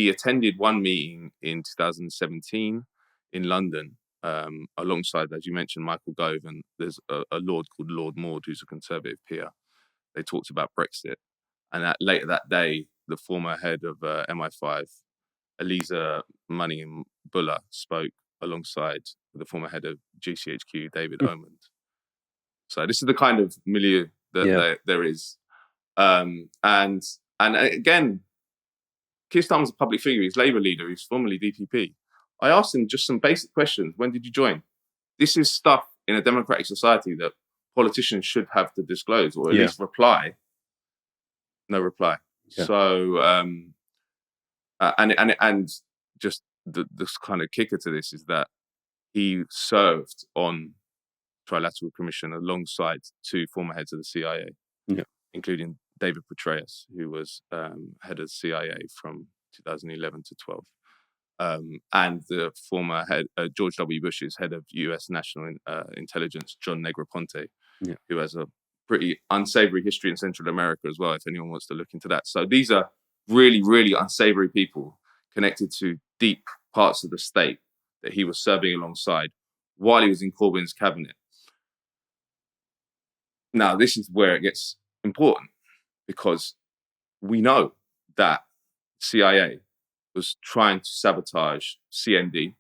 B: attended one meeting in 2017 in London, alongside, as you mentioned, Michael Gove, and there's a lord called Lord Maud, who's a Conservative peer. They talked about Brexit, and later that day, the former head of MI5, Eliza Buller, spoke alongside the former head of GCHQ, David Omand. So this is the kind of milieu that there is. And again, Keir Starmer's a public figure. He's Labour leader. He's formerly DPP. I asked him just some basic questions. When did you join? This is stuff in a democratic society that politicians should have to disclose, or at least reply. No reply. Yeah. So, and just this kind of kicker to this is that he served on Trilateral Commission alongside two former heads of the CIA, including David Petraeus, who was head of the CIA from 2011 to 12, and the former head, George W. Bush's head of U.S. National Intelligence, John Negroponte, who has a pretty unsavory history in Central America as well, if anyone wants to look into that. So these are really, really unsavory people connected to deep parts of the state that he was serving alongside while he was in Corbyn's cabinet. Now, this is where it gets important, because we know that CIA was trying to sabotage CND,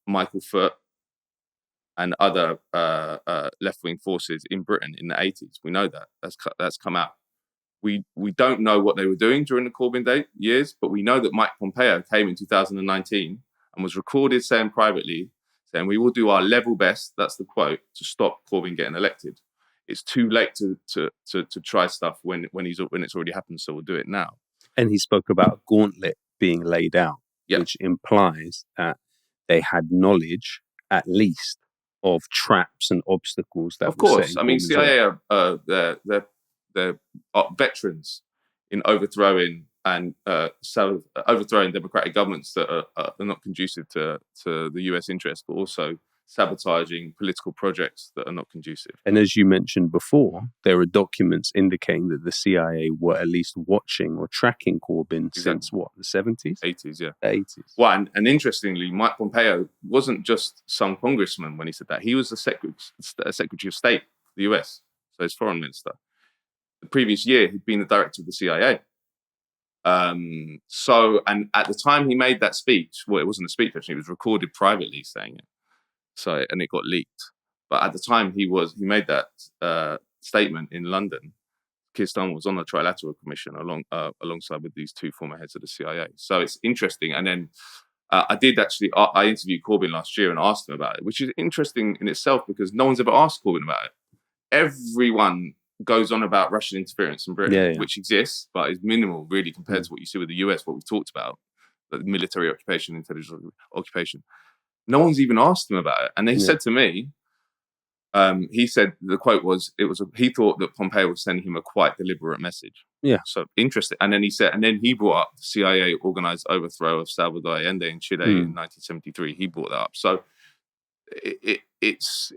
B: Michael Foot, and other left-wing forces in Britain in the 80s. We know that. That's come out. We don't know what they were doing during the Corbyn years, but we know that Mike Pompeo came in 2019 and was recorded saying privately, saying, "We will do our level best," that's the quote, "to stop Corbyn getting elected. It's too late to try stuff when it's already happened, so we'll do it now."
A: And he spoke about a gauntlet being laid out, which implies that they had knowledge, at least, of traps and obstacles that.
B: Of course, I mean, CIA they're veterans in overthrowing democratic governments that are not conducive to the US interest, but also sabotaging political projects that are not conducive.
A: And as you mentioned before, there are documents indicating that the CIA were at least watching or tracking Corbyn since what, the 70s?
B: 80s, yeah.
A: The 80s.
B: Well, and interestingly, Mike Pompeo wasn't just some congressman when he said that. He was the Secretary of State of the US, so his foreign minister. The previous year, he'd been the director of the CIA. And at the time he made that speech, well, it wasn't a speech, actually, it was recorded privately saying it. So, and it got leaked. But at the time he made that statement in London, Keir Starmer was on the Trilateral Commission alongside with these two former heads of the CIA. So it's interesting. And then I interviewed Corbyn last year and asked him about it, which is interesting in itself because no one's ever asked Corbyn about it. Everyone goes on about Russian interference in Britain, which exists, but is minimal really compared to what you see with the US, what we've talked about, the military occupation, intelligence occupation. No one's even asked him about it. And he said to me, he said, the quote was, he thought that Pompeo was sending him a quite deliberate message.
A: Yeah.
B: So interesting. And then he brought up the CIA organized overthrow of Salvador Allende in Chile in 1973. He brought that up. So it's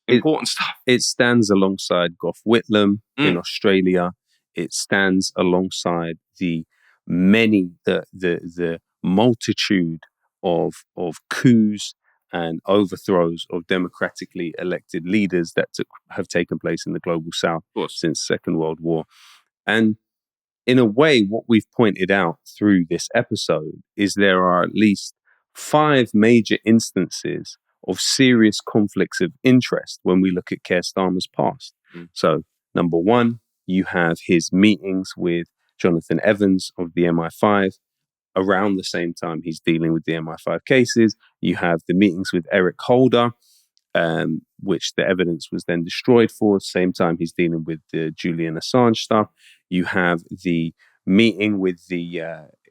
B: important stuff.
A: It stands alongside Gough Whitlam in Australia. It stands alongside the multitude of coups and overthrows of democratically elected leaders that have taken place in the global south since the Second World War. And in a way, what we've pointed out through this episode is there are at least 5 major instances of serious conflicts of interest when we look at Keir Starmer's past. So, number 1, you have his meetings with Jonathan Evans of the MI5. Around the same time he's dealing with the MI5 cases. You have the meetings with Eric Holder, which the evidence was then destroyed for. Same time he's dealing with the Julian Assange stuff. You have the meeting with the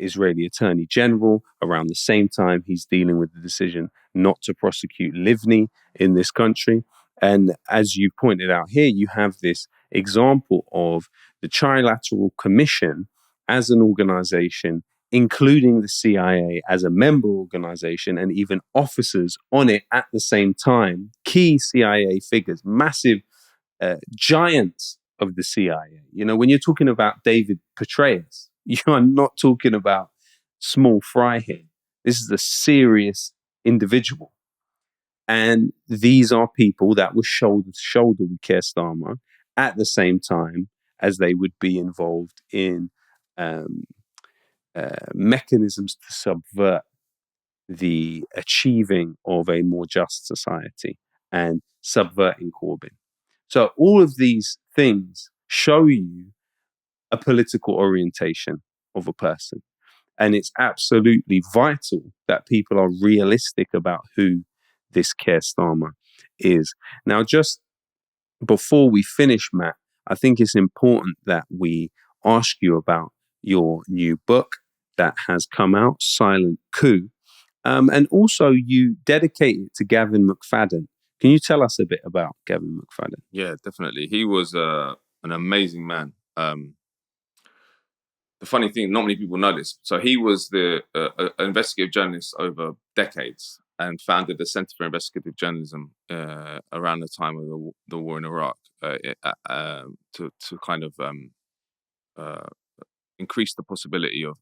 A: Israeli Attorney General. Around the same time he's dealing with the decision not to prosecute Livni in this country. And as you pointed out here, you have this example of the Trilateral Commission as an organization, including the CIA as a member organization and even officers on it at the same time, key CIA figures, massive giants of the CIA. You know, when you're talking about David Petraeus, you are not talking about small fry here. This is a serious individual. And these are people that were shoulder to shoulder with Keir Starmer at the same time as they would be involved in mechanisms to subvert the achieving of a more just society and subverting Corbyn. So all of these things show you a political orientation of a person. And it's absolutely vital that people are realistic about who this Keir Starmer is. Now, just before we finish, Matt, I think it's important that we ask you about your new book that has come out, Silent Coup. And also you dedicate it to Gavin McFadden. Can you tell us a bit about Gavin McFadden?
B: Yeah, definitely. He was an amazing man. The funny thing, not many people know this. So he was the investigative journalist over decades and founded the Center for Investigative Journalism around the time of the war in Iraq to kind of increase the possibility of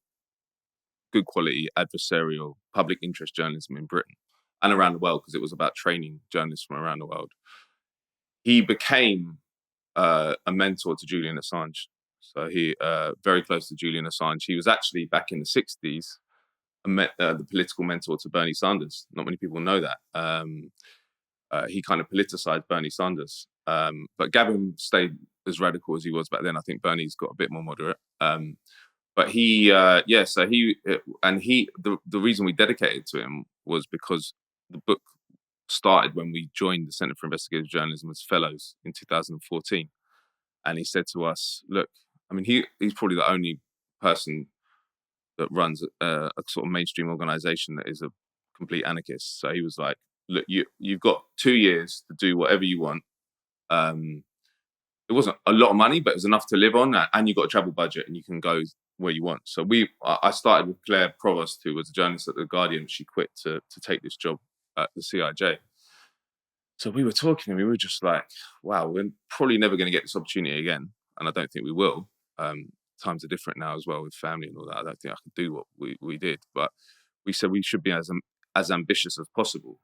B: good quality adversarial public interest journalism in Britain and around the world, because it was about training journalists from around the world. He became a mentor to Julian Assange. So he very close to Julian Assange. He was actually back in the 60s the political mentor to Bernie Sanders. Not many people know that. He kind of politicized Bernie Sanders. But Gavin stayed as radical as he was back then. I think Bernie's got a bit more moderate. But the reason we dedicated to him was because the book started when we joined the Centre for Investigative Journalism as fellows in 2014. And he said to us, look, I mean, he's probably the only person that runs a sort of mainstream organization that is a complete anarchist. So he was like, look, you've got 2 years to do whatever you want. It wasn't a lot of money, but it was enough to live on, and you got a travel budget and you can go where you want. So I started with Claire Provost, who was a journalist at The Guardian. She quit to take this job at the CIJ. So we were talking and we were just like, wow, we're probably never going to get this opportunity again. And I don't think we will. Times are different now as well with family and all that. I don't think I could do what we did. But we said we should be as ambitious as possible.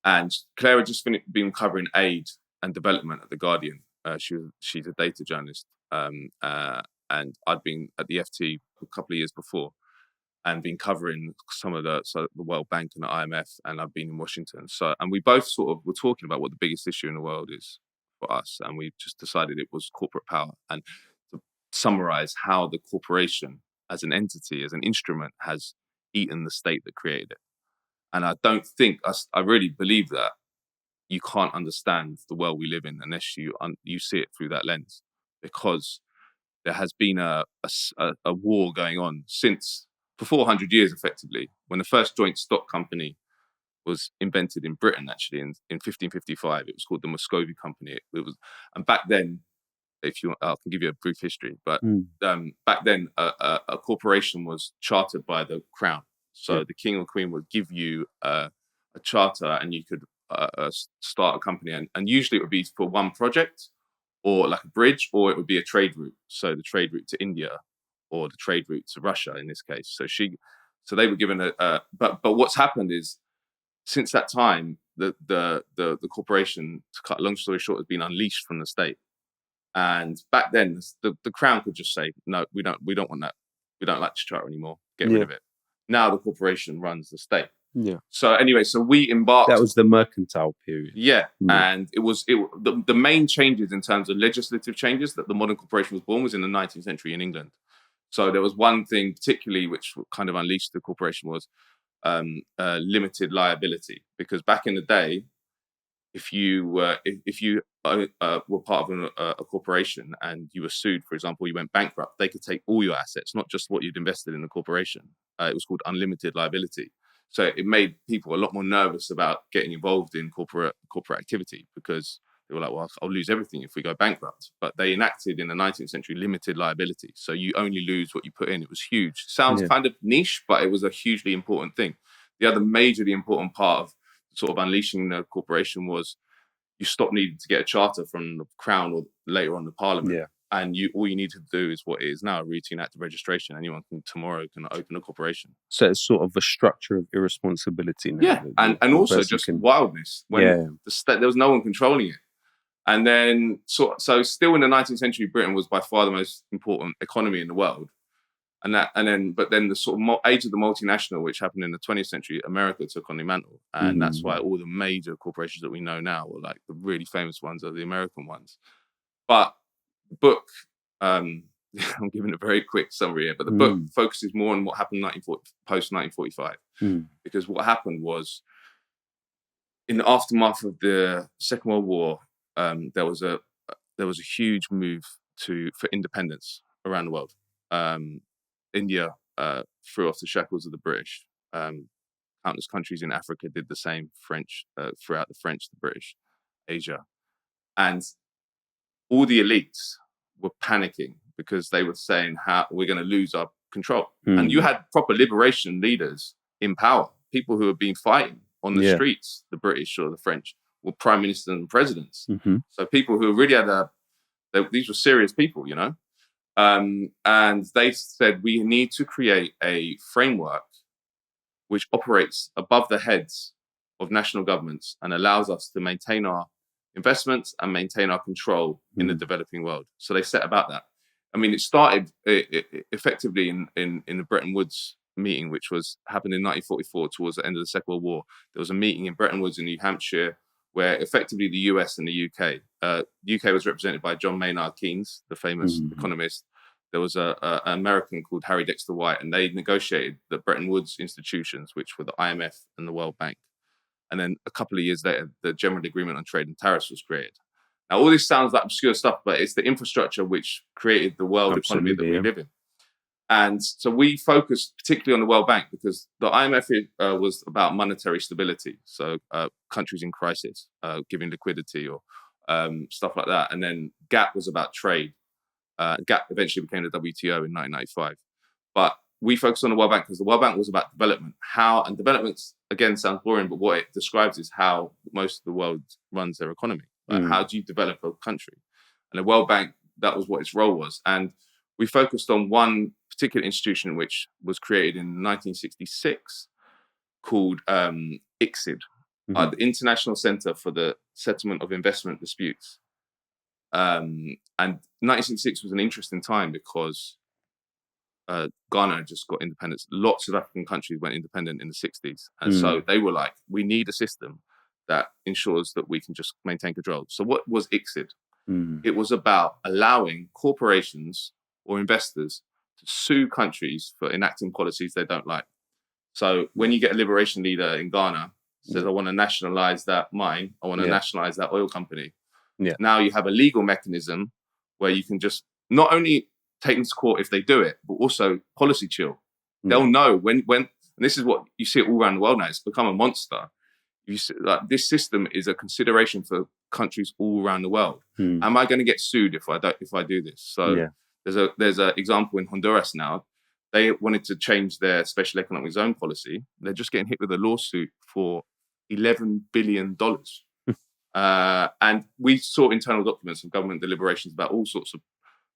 B: And Claire had just been covering aid and development at The Guardian. She's a data journalist. And I'd been at the FT a couple of years before and been covering some of the World Bank and the IMF, and I've been in Washington. And we both sort of were talking about what the biggest issue in the world is for us, and we just decided it was corporate power. And to summarize how the corporation as an entity, as an instrument, has eaten the state that created it. And I don't think, I really believe that you can't understand the world we live in unless you see it through that lens, because there has been a war going on for 400 years, effectively, when the first joint stock company was invented in Britain, actually, in 1555. It was called the Muscovy Company. And back then, I can give you a brief history, but back then, a corporation was chartered by the crown. So the king or queen would give you a charter, and you could start a company. And usually it would be for one project, or like a bridge, or it would be a trade route. So the trade route to India, or the trade route to Russia in this case. So they were given but what's happened is, since that time, the corporation, to cut a long story short, has been unleashed from the state. And back then, the crown could just say, no, we don't want that. We don't like this charter anymore. Get rid of it. Now the corporation runs the state. Yeah. So anyway, so we embarked.
A: That was the mercantile period.
B: Yeah. And the main changes in terms of legislative changes that the modern corporation was born was in the 19th century in England. So there was one thing particularly which kind of unleashed the corporation was limited liability, because back in the day, if you were part of a corporation and you were sued, for example, you went bankrupt, they could take all your assets, not just what you'd invested in the corporation. It was called unlimited liability. So it made people a lot more nervous about getting involved in corporate activity, because they were like, well, I'll lose everything if we go bankrupt. But they enacted in the 19th century limited liability. So you only lose what you put in. It was huge. Sounds kind of niche, but it was a hugely important thing. The other majorly important part of sort of unleashing the corporation was you stopped needing to get a charter from the Crown or later on the Parliament.
A: Yeah.
B: And all you need to do is what it is now, a routine act of registration. Anyone tomorrow can open a corporation.
A: So it's sort of a structure of irresponsibility now.
B: Yeah, and also just wildness. When there was no one controlling it. And then, so still in the 19th century, Britain was by far the most important economy in the world. But then the sort of age of the multinational, which happened in the 20th century, America took on the mantle. And that's why all the major corporations that we know now, or like the really famous ones, are the American ones. But the book, I'm giving a very quick summary here, but the book focuses more on what happened post-1945. Because what happened was, in the aftermath of the Second World War, there was a huge move for independence around the world. India threw off the shackles of the British. Countless countries in Africa did the same. Throughout the French, the British, Asia, and all the elites were panicking because they were saying how we're going to lose our control. And you had proper liberation leaders in power, people who had been fighting on the streets, the British or the French, were prime ministers and presidents. So people who really had these were serious people, you know. And they said, we need to create a framework which operates above the heads of national governments and allows us to maintain our investments and maintain our control in the developing world. So they set about that. I mean, it started effectively in the Bretton Woods meeting, which happened in 1944 towards the end of the Second World War. There was a meeting in Bretton Woods in New Hampshire where effectively the US and the UK, UK was represented by John Maynard Keynes, the famous economist. There was an American called Harry Dexter White, and they negotiated the Bretton Woods institutions, which were the IMF and the World Bank. And then a couple of years later, the General Agreement on Trade and Tariffs was created. Now, all this sounds like obscure stuff, but it's the infrastructure which created the world economy that we live in. And so we focused particularly on the World Bank because the IMF was about monetary stability. So countries in crisis, giving liquidity or stuff like that. And then GATT was about trade. GATT eventually became the WTO in 1995. But we focused on the World Bank because the World Bank was about development. And development, again, sounds boring, but what it describes is how most of the world runs their economy. Like how do you develop a country? And the World Bank, that was what its role was. And we focused on one particular institution which was created in 1966 called ICSID, the International Center for the Settlement of Investment Disputes. And 1966 was an interesting time because Ghana just got independence. Lots of African countries went independent in the 60s. And so they were like, we need a system that ensures that we can just maintain control. So what was ICSID? It was about allowing corporations or investors to sue countries for enacting policies they don't like. So when you get a liberation leader in Ghana says, I want to nationalize that mine, I want to nationalize that oil company. Now you have a legal mechanism where you can just not only take them to court if they do it, but also policy chill. They'll know when, and this is what you see it all around the world now. It's become a monster. This system is a consideration for countries all around the world. Am I going to get sued if I do this? So there's an example in Honduras now. They wanted to change their special economic zone policy. They're just getting hit with a lawsuit for $11 billion. And we saw internal documents of government deliberations about all sorts of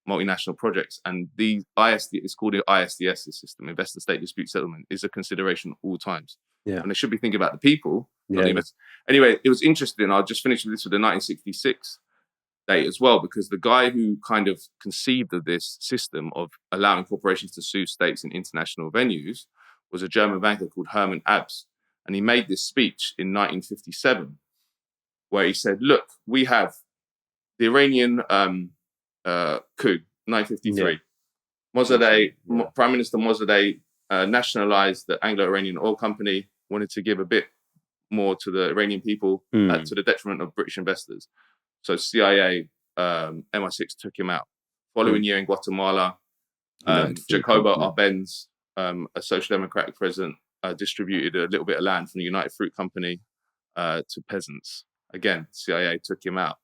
B: multinational projects. And the it's called the ISDS system, Investor State Dispute Settlement, is a consideration at all times. And they should be thinking about the people. Anyway, it was interesting. I'll just finish with this with the 1966 date as well, because the guy who kind of conceived of this system of allowing corporations to sue states in international venues was a German banker called Hermann Abs. And he made this speech in 1957 where he said, look, we have the Iranian coup, 1953. Prime Minister Mossadegh nationalized the Anglo-Iranian oil company, wanted to give a bit more to the Iranian people to the detriment of British investors. So CIA, MI6 took him out. Following year in Guatemala, Jacobo Arbenz, a social democratic president, distributed a little bit of land from the United Fruit Company to peasants. Again, CIA took him out.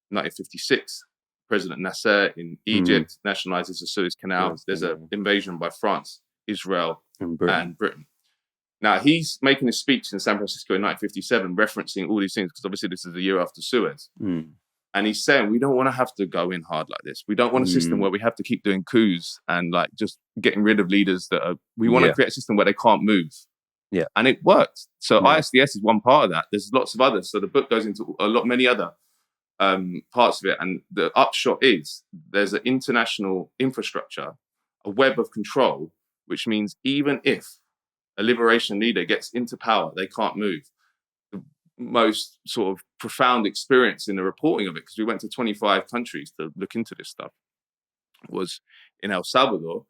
B: 1956, President Nasser in Egypt nationalizes the Suez Canal.
A: Yes,
B: There's an invasion by France, Israel,
A: And
B: and Britain. Now, he's making a speech in San Francisco in 1957 referencing all these things because obviously this is the year after Suez. And he's saying, we don't want to have to go in hard like this. We don't want a system where we have to keep doing coups and like just getting rid of leaders that are... We want to create a system where they can't move.
A: Yeah.
B: And it worked. So ISDS is one part of that. There's lots of others. So the book goes into many other parts of it. And the upshot is there's an international infrastructure, a web of control, which means even if a liberation leader gets into power, they can't move. The most sort of profound experience in the reporting of it, because we went to 25 countries to look into this stuff, was in El Salvador,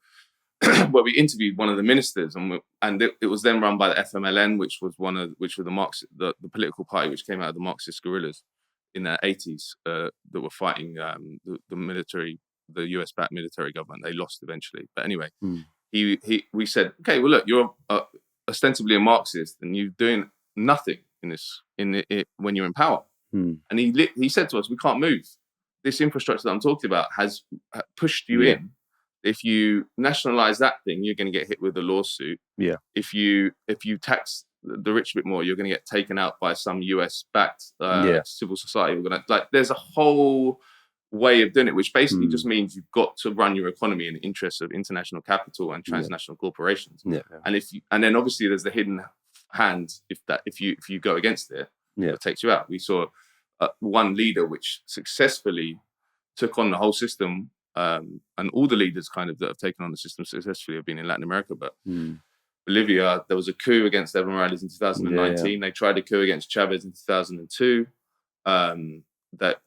B: where we interviewed one of the ministers, and it was then run by the FMLN, which were the political party which came out of the Marxist guerrillas in the 80s that were fighting the military, the US-backed military government. They lost eventually, but anyway, we said, okay, well look, you're ostensibly a Marxist, and you're doing nothing in this when you're in power. And he said to us, we can't move. This infrastructure that I'm talking about has pushed you in. If you nationalize that thing, you're going to get hit with a lawsuit. Yeah. If you tax the rich a bit more, you're going to get taken out by some US-backed civil society. There's a whole way of doing it, which basically just means you've got to run your economy in the interests of international capital and transnational corporations. Yeah. And then obviously there's the hidden hand if you go against it, it takes you out. We saw one leader which successfully took on the whole system. And all the leaders kind of that have taken on the system successfully have been in Latin America. But Bolivia, there was a coup against Evo Morales in 2019. They tried a coup against Chavez in 2002.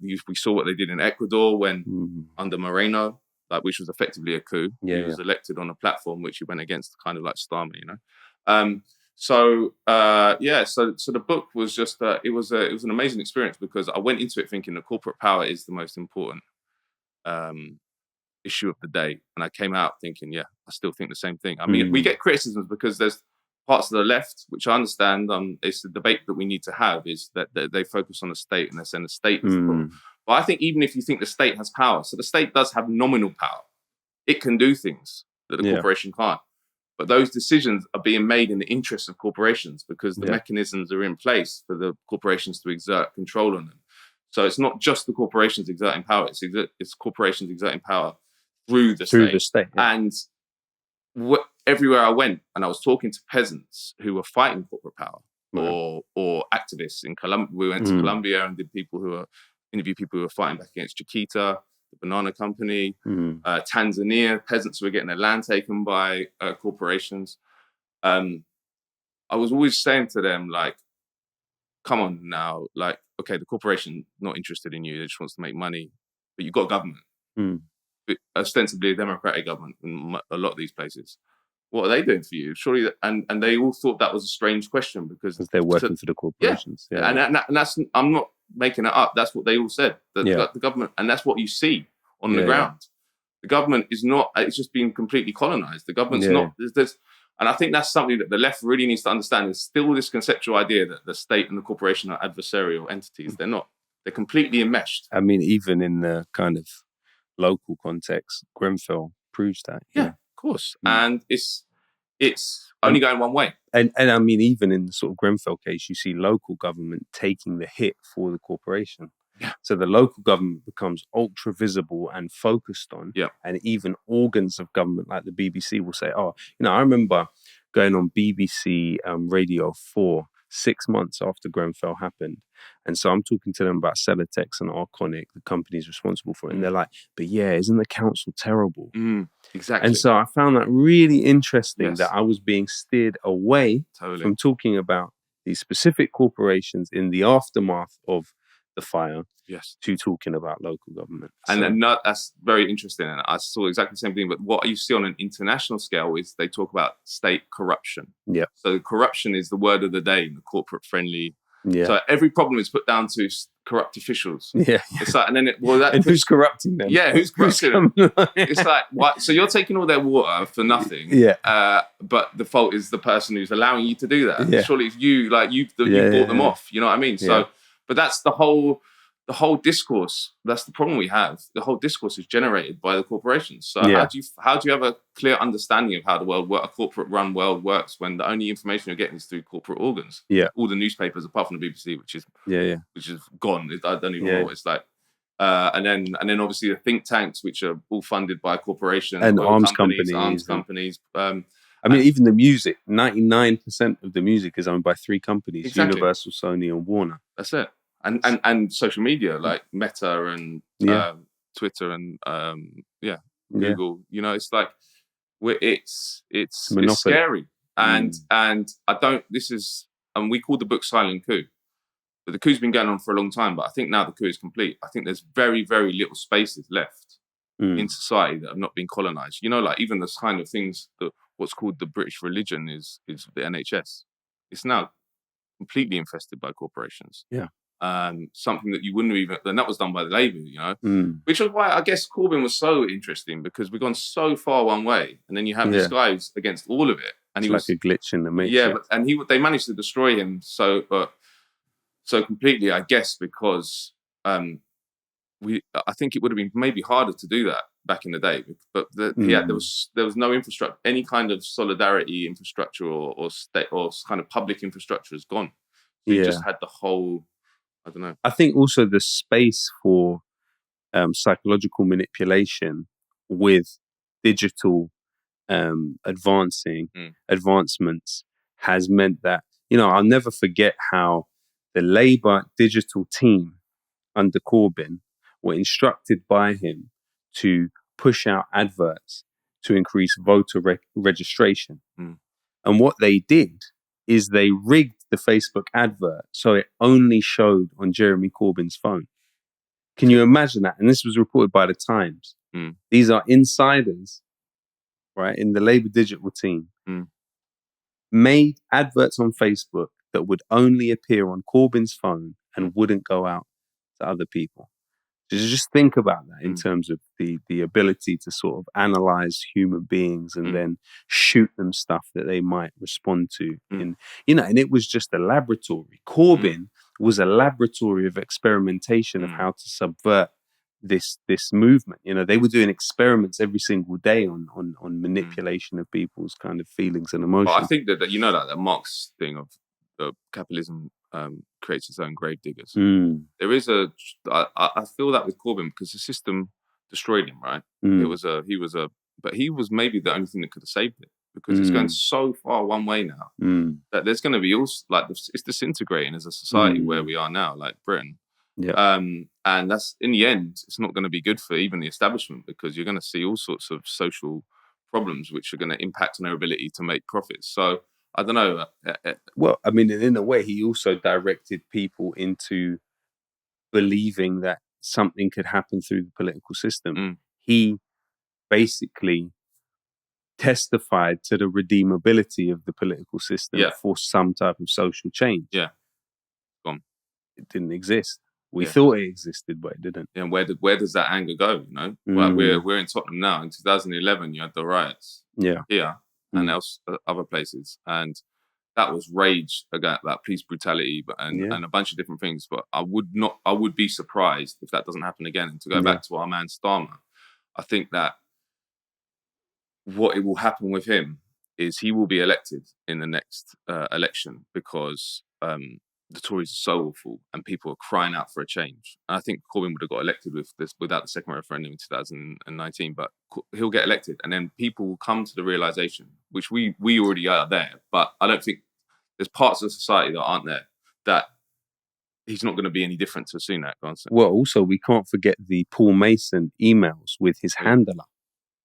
B: We saw what they did in Ecuador when under Moreno, which was effectively a coup. He was elected on a platform which he went against, kind of like Starmer, you know. So the book was just it was an amazing experience because I went into it thinking that corporate power is the most important issue of the day, and I came out thinking, I still think the same thing. I mean, we get criticisms because there's parts of the left, which I understand. It's the debate that we need to have is that they focus on the state and they're saying the state is the problem. But I think even if you think the state has power, so the state does have nominal power. It can do things that the corporation can't. But those decisions are being made in the interests of corporations because the mechanisms are in place for the corporations to exert control on them. So it's not just the corporations exerting power; it's corporations exerting power through the state. And everywhere I went, and I was talking to peasants who were fighting corporate power or activists in Colombia. We went to Colombia and interviewed people who were fighting back against Chiquita, the banana company, Tanzania, peasants who were getting their land taken by corporations. I was always saying to them, like, come on now, like, okay, the corporation not interested in you, they just wants to make money, but you've got government. Ostensibly a democratic government in a lot of these places. What are they doing for you? Surely, and they all thought that was a strange question because
A: they're working for the corporations.
B: And that's, I'm not making it up. That's what they all said. The government, and that's what you see on the ground. The government is not. It's just been completely colonized. The government's not. And I think that's something that the left really needs to understand. Is still this conceptual idea that the state and the corporation are adversarial entities. They're not. They're completely enmeshed.
A: I mean, even in the kind of local context, Grenfell proves that.
B: Yeah, of course. And it's only going one way.
A: And I mean, even in the sort of Grenfell case, you see local government taking the hit for the corporation. Yeah. So the local government becomes ultra visible and focused on. Yeah. And even organs of government like the BBC will say, I remember going on BBC Radio 4 6 months after Grenfell happened. And so I'm talking to them about Celotex and Arconic, the companies responsible for it. And they're like, but isn't the council terrible?
B: Exactly.
A: And so I found that really interesting that I was being steered away from talking about these specific corporations in the aftermath of the fire to talking about local government.
B: And that's very interesting. And I saw exactly the same thing. But what you see on an international scale is they talk about state corruption. Yeah. So corruption is the word of the day in the corporate-friendly
A: Yeah.
B: So every problem is put down to corrupt officials.
A: Yeah.
B: It's like, and then
A: who's corrupting them?
B: Yeah, who's corrupting them? It's like, what? So you're taking all their water for nothing.
A: Yeah.
B: But the fault is the person who's allowing you to do that.
A: Yeah.
B: Surely it's you, like you bought them off. You know what I mean? So, but that's the whole discourse. That's the problem we have. The whole discourse is generated by the corporations. So how do you have a clear understanding of how the world, a corporate-run world works when the only information you're getting is through corporate organs?
A: Yeah.
B: All the newspapers, apart from the BBC, which is gone. I don't even know what it's like. And then obviously the think tanks, which are all funded by corporations
A: and arms
B: companies.
A: I mean, even the music, 99% of the music is owned by 3 companies:
B: Exactly.
A: Universal, Sony, and Warner.
B: That's it. And social media like Meta and Twitter and Google. You know, it's like it's scary. And I don't. This is, and we called the book Silent Coup. But the coup's been going on for a long time. But I think now the coup is complete. I think there's very, very little spaces left in society that have not been colonized. You know, like even this kind of things that what's called the British religion is the NHS. It's now completely infested by corporations.
A: Yeah.
B: Something that you wouldn't even, and that was done by the Labour, you know, which is why I guess Corbyn was so interesting, because we've gone so far one way, and then you have this guy who's against all of it, and
A: it's like a glitch in the matrix.
B: Yeah, and they managed to destroy him so completely, I guess, because I think it would have been maybe harder to do that back in the day, but there was no infrastructure, any kind of solidarity infrastructure or state or kind of public infrastructure is gone. So you just had the whole. I don't know.
A: I think also the space for psychological manipulation with digital advancements has meant that, you know, I'll never forget how the Labour digital team under Corbyn were instructed by him to push out adverts to increase voter registration. And what they did is they rigged the Facebook advert so it only showed on Jeremy Corbyn's phone. Can you imagine that? And this was reported by the Times. These are insiders, right, in the Labour digital team, made adverts on Facebook that would only appear on Corbyn's phone and wouldn't go out to other people. Just think about that in terms of the ability to sort of analyze human beings and then shoot them stuff that they might respond to. And it was just a laboratory. Corbyn was a laboratory of experimentation of how to subvert this movement. You know, they were doing experiments every single day on manipulation of people's kind of feelings and emotions.
B: But I think that that Marx thing of capitalism creates its own gravediggers. There is I feel that with Corbyn, because the system destroyed him, right? But he was maybe the only thing that could have saved it, because it's going so far one way now that there's going to be also like it's disintegrating as a society where we are now, like Britain. And that's, in the end, it's not going to be good for even the establishment, because you're going to see all sorts of social problems which are going to impact on their ability to make profits. So I don't know.
A: Well, I mean, in a way, he also directed people into believing that something could happen through the political system. He basically testified to the redeemability of the political system for some type of social change.
B: Yeah. Gone.
A: It didn't exist. We thought it existed, but it didn't.
B: Yeah, and where does that anger go? You know, like we're in Tottenham now. In 2011, you had the riots. Here and other places, and that was rage about police brutality, and a bunch of different things. But I would be surprised if that doesn't happen again. And to go back to our man Starmer, I think that what it will happen with him is he will be elected in the next election, because the Tories are so awful and people are crying out for a change. And I think Corbyn would have got elected without the second referendum in 2019, but he'll get elected, and then people will come to the realization, which we already are there, but I don't think there's parts of society that aren't there, that he's not going to be any different to Sunak.
A: Well, also, we can't forget the Paul Mason emails with his handler.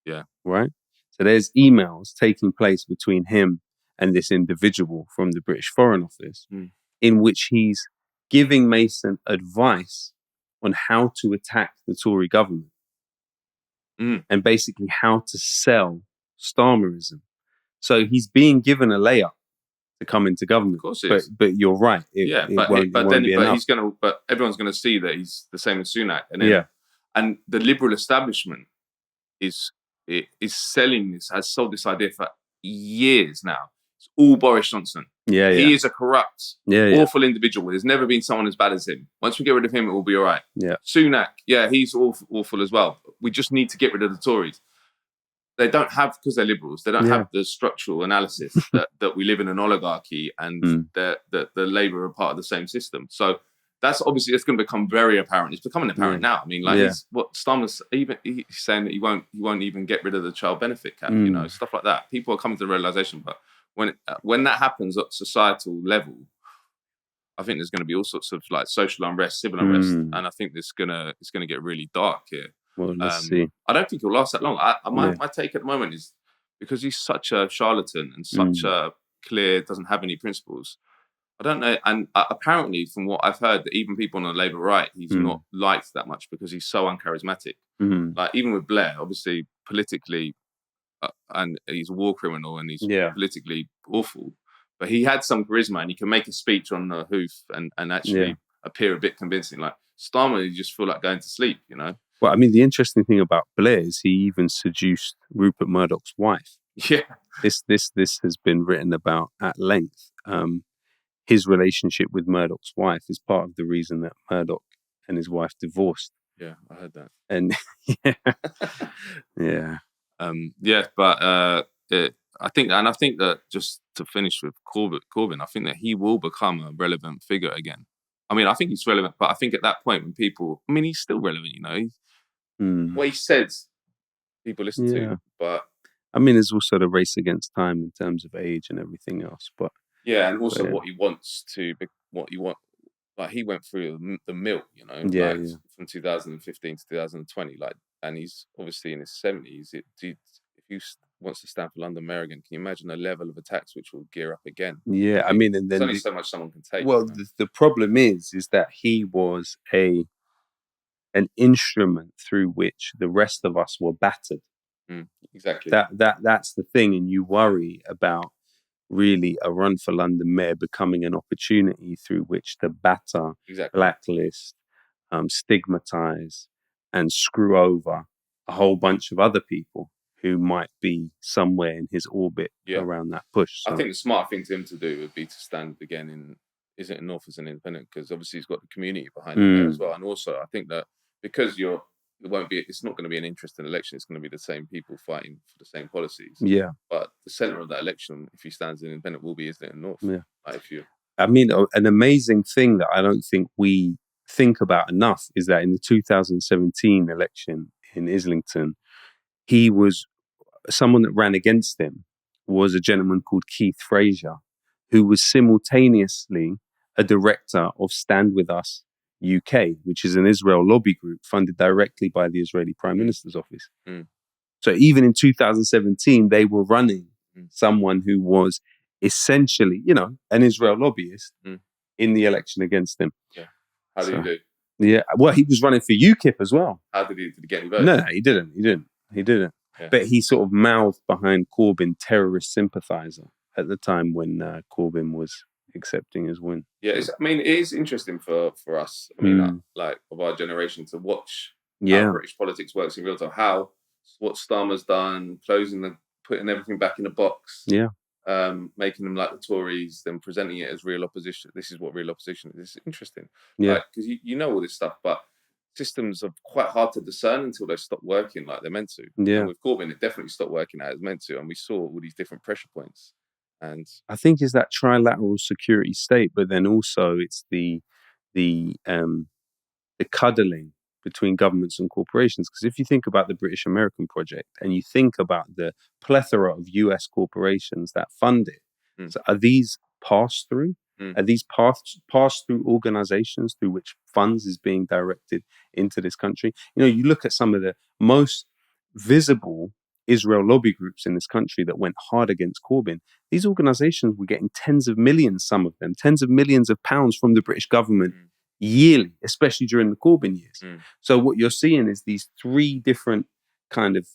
B: Yeah.
A: Right? So there's emails taking place between him and this individual from the British Foreign Office, in which he's giving Mason advice on how to attack the Tory government and basically how to sell Starmerism. So he's being given a layup to come into government.
B: Of course it is.
A: But you're right.
B: But everyone's going to see that he's the same as Sunak, and then, and the liberal establishment is selling this, has sold this idea for years now. It's all Boris Johnson. He is a corrupt, awful individual. There's never been someone as bad as him. Once we get rid of him, it will be all right. Sunak, he's awful as well. We just need to get rid of the Tories. They don't have, because they're liberals, they don't have the structural analysis that we live in an oligarchy and the Labour are part of the same system. So that's obviously, it's going to become very apparent. It's becoming apparent now. I mean, like what Starmer's he's saying that he won't even get rid of the child benefit cap, you know, stuff like that. People are coming to the realization, but when that happens at societal level, I think there's going to be all sorts of like social unrest, civil unrest, and I think it's going to get really dark here.
A: Well, let's see.
B: I don't think he'll last that long. My take at the moment is, because he's such a charlatan and such a clear, doesn't have any principles. I don't know. And apparently, from what I've heard, that even people on the Labour right, he's not liked that much because he's so uncharismatic. Like even with Blair, obviously politically, and he's a war criminal and he's politically awful, but he had some charisma and he can make a speech on the hoof and actually appear a bit convincing. Like Starmer, you just feel like going to sleep, you know?
A: Well, I mean, the interesting thing about Blair is he even seduced Rupert Murdoch's wife.
B: Yeah.
A: This has been written about at length. His relationship with Murdoch's wife is part of the reason that Murdoch and his wife divorced.
B: Yeah, I heard that.
A: And
B: but I think that, just to finish with Corbyn, I think that he will become a relevant figure again. I mean, I think he's relevant, but I think at that point when people, I mean, he's still relevant, you know. What he says, people listen to. But
A: I mean, there's also the race against time in terms of age and everything else. But
B: and also what he wants to be, what you want. Like he went through the mill, you know, from 2015 to 2020, like, and he's obviously in his 70s. If he wants to stand for London Mayor again, can you imagine a level of attacks which will gear up again?
A: Yeah, I mean, and then
B: there's only so much someone can take.
A: Well, the problem is that he was an instrument through which the rest of us were battered.
B: Exactly.
A: That's the thing, and you worry about really a run for London Mayor becoming an opportunity through which to batter, blacklist, stigmatise, and screw over a whole bunch of other people who might be somewhere in his orbit around that push. So.
B: I think the smart thing to him to do would be to stand again in North as an independent, because obviously he's got the community behind him there as well. And also, I think that because it's not going to be an interesting election. It's going to be the same people fighting for the same policies. Yeah. But the centre of that election, if he stands in independent, will be Islington North. Yeah.
A: I mean, an amazing thing that I don't think we think about enough is that in the 2017 election in Islington, someone that ran against him was a gentleman called Keith Fraser, who was simultaneously a director of Stand With Us UK, which is an Israel lobby group funded directly by the Israeli Prime Minister's office. So even in 2017, they were running someone who was essentially, you know, an Israel lobbyist in the election against them.
B: Yeah. How did he do?
A: Yeah. Well, he was running for UKIP as well.
B: How did he get any votes?
A: No, he didn't. Yeah. But he sort of mouthed behind Corbyn, terrorist sympathiser, at the time when Corbyn was accepting his win.
B: Yeah, I mean, it is interesting for us. I mean, like of our generation, to watch how British politics works in real time. What Starmer's done, putting everything back in a box. Yeah. Making them like the Tories, then presenting it as real opposition. This is what real opposition is. It's interesting. Yeah. Because you know all this stuff, but systems are quite hard to discern until they stop working like they're meant to. Yeah. And with Corbyn, it definitely stopped working as it's meant to, and we saw all these different pressure points. And
A: I think it's that trilateral security state, but then also it's the cuddling between governments and corporations. Because if you think about the British-American project and you think about the plethora of US corporations that fund it, so are these pass-through? Are these pass-through organizations through which funds is being directed into this country? You know, you look at some of the most visible Israel lobby groups in this country that went hard against Corbyn. These organizations were getting tens of millions, some of them, tens of millions of pounds from the British government yearly, especially during the Corbyn years. So what you're seeing is these three different kind of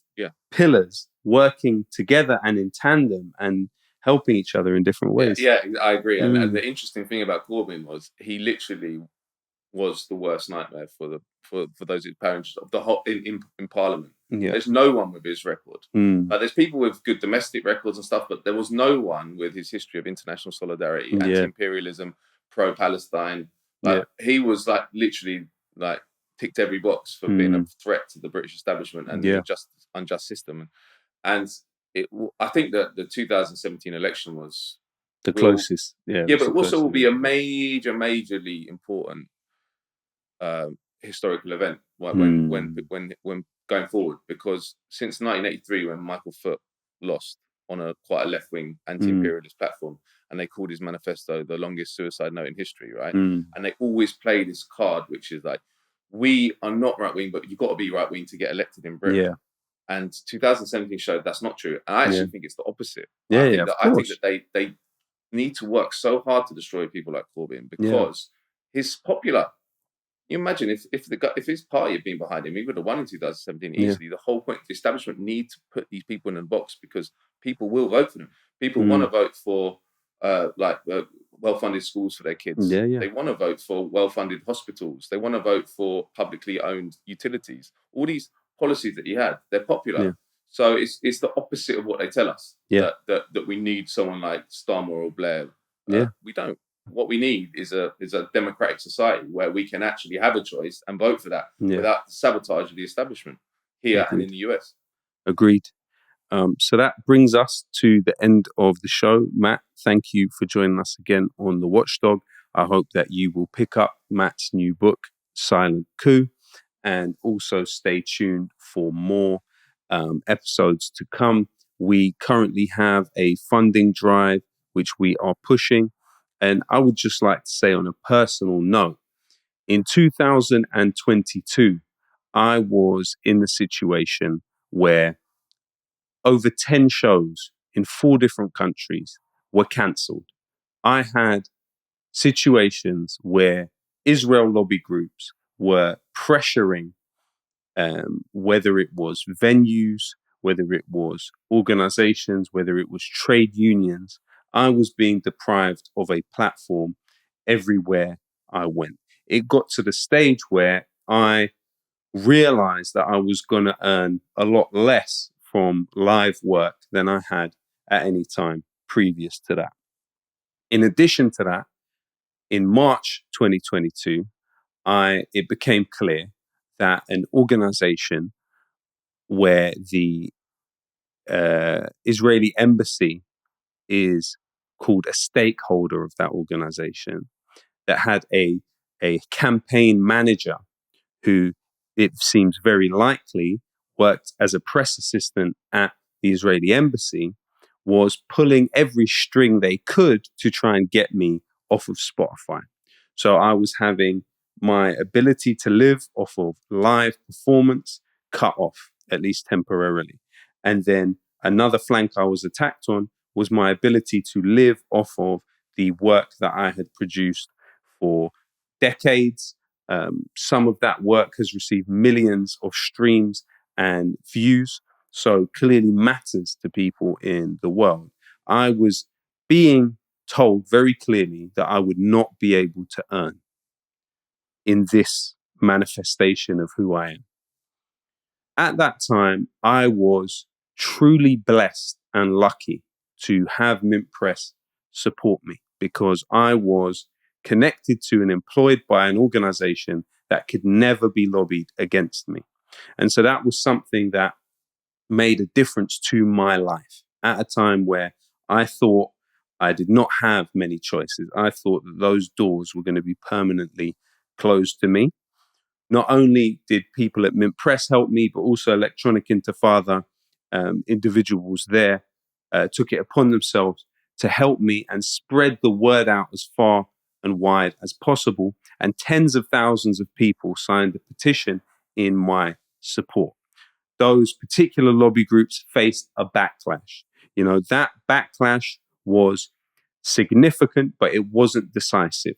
A: pillars working together and in tandem and helping each other in different ways.
B: Yeah, I agree. And the interesting thing about Corbyn was he literally was the worst nightmare for those parents of the whole in Parliament.
A: Yeah.
B: There's no one with his record.
A: Mm.
B: Like, there's people with good domestic records and stuff, but there was no one with his history of international solidarity, anti-imperialism, pro-Palestine. Like, he was like literally like ticked every box for being a threat to the British establishment and the unjust system. And I think that the 2017 election was
A: the closest. Yeah,
B: but also will be a majorly important historical event when going forward, because since 1983, when Michael Foot lost on quite a left-wing anti-imperialist platform, and they called his manifesto the longest suicide note in history, right? And they always play this card, which is like, we are not right-wing, but you've got to be right-wing to get elected in Britain.
A: Yeah.
B: And 2017 showed that's not true. And I actually think it's the opposite.
A: I
B: think that they need to work so hard to destroy people like Corbyn, because he's popular. You imagine if his party had been behind him, he would have won in 2017 easily. The whole point, the establishment need to put these people in a box, because people will vote for them. People want to vote for well-funded schools for their kids. They want to vote for well-funded hospitals. They want to vote for publicly owned utilities. All these policies that he had, they're popular. So it's the opposite of what they tell us. That we need someone like Starmer or Blair. We don't. What we need is a democratic society where we can actually have a choice and vote for that without the sabotage of the establishment here and in the US.
A: Agreed. So that brings us to the end of the show. Matt, thank you for joining us again on The Watchdog. I hope that you will pick up Matt's new book, Silent Coup, and also stay tuned for more episodes to come. We currently have a funding drive which we are pushing. And I would just like to say, on a personal note, in 2022, I was in the situation where over 10 shows in 4 different countries were cancelled. I had situations where Israel lobby groups were pressuring, whether it was venues, whether it was organizations, whether it was trade unions. I was being deprived of a platform everywhere I went. It got to the stage where I realized that I was going to earn a lot less from live work than I had at any time previous to that. In addition to that, in March 2022, it became clear that an organization where the Israeli embassy is called a stakeholder of that organization, that had a campaign manager who, it seems very likely, worked as a press assistant at the Israeli embassy, was pulling every string they could to try and get me off of Spotify. So I was having my ability to live off of live performance cut off, at least temporarily. And then another flank I was attacked on was my ability to live off of the work that I had produced for decades. Some of that work has received millions of streams and views, so clearly matters to people in the world. I was being told very clearly that I would not be able to earn in this manifestation of who I am. At that time, I was truly blessed and lucky to have MintPress support me, because I was connected to and employed by an organization that could never be lobbied against me. And so that was something that made a difference to my life at a time where I thought I did not have many choices. I thought that those doors were going to be permanently closed to me. Not only did people at MintPress help me, but also Electronic Intifada, individuals there took it upon themselves to help me and spread the word out as far and wide as possible. And tens of thousands of people signed a petition in my support. Those particular lobby groups faced a backlash. You know, that backlash was significant, but it wasn't decisive,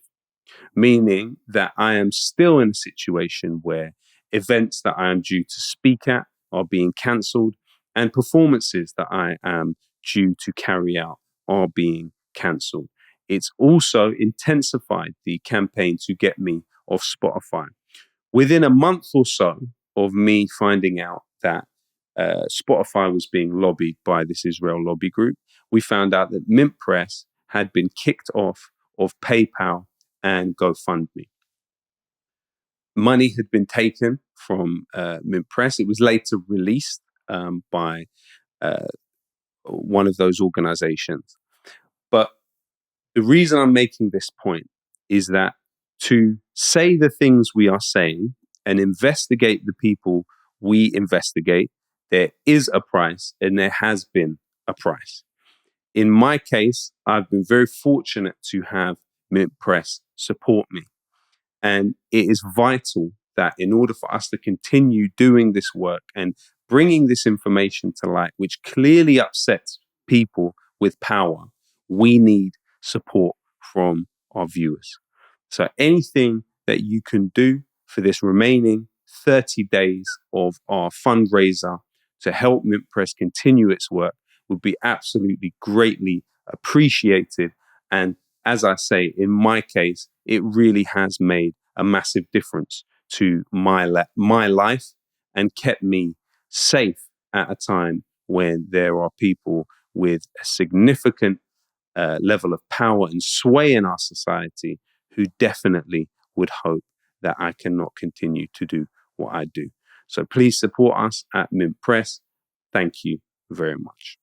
A: meaning that I am still in a situation where events that I am due to speak at are being cancelled, and performances that I am due to carry out are being cancelled. It's also intensified the campaign to get me off Spotify. Within a month or so of me finding out that Spotify was being lobbied by this Israel lobby group, we found out that MintPress had been kicked off of PayPal and GoFundMe. Money had been taken from MintPress. It was later released by one of those organizations. But the reason I'm making this point is that to say the things we are saying and investigate the people we investigate, there is a price and there has been a price. In my case, I've been very fortunate to have MintPress support me. And it is vital that in order for us to continue doing this work and bringing this information to light, which clearly upsets people with power, we need support from our viewers. So anything that you can do for this remaining 30 days of our fundraiser to help MintPress continue its work would be absolutely greatly appreciated. And as I say, in my case, it really has made a massive difference to my life and kept me safe at a time when there are people with a significant level of power and sway in our society who definitely would hope that I cannot continue to do what I do. So please support us at MintPress. Thank you very much.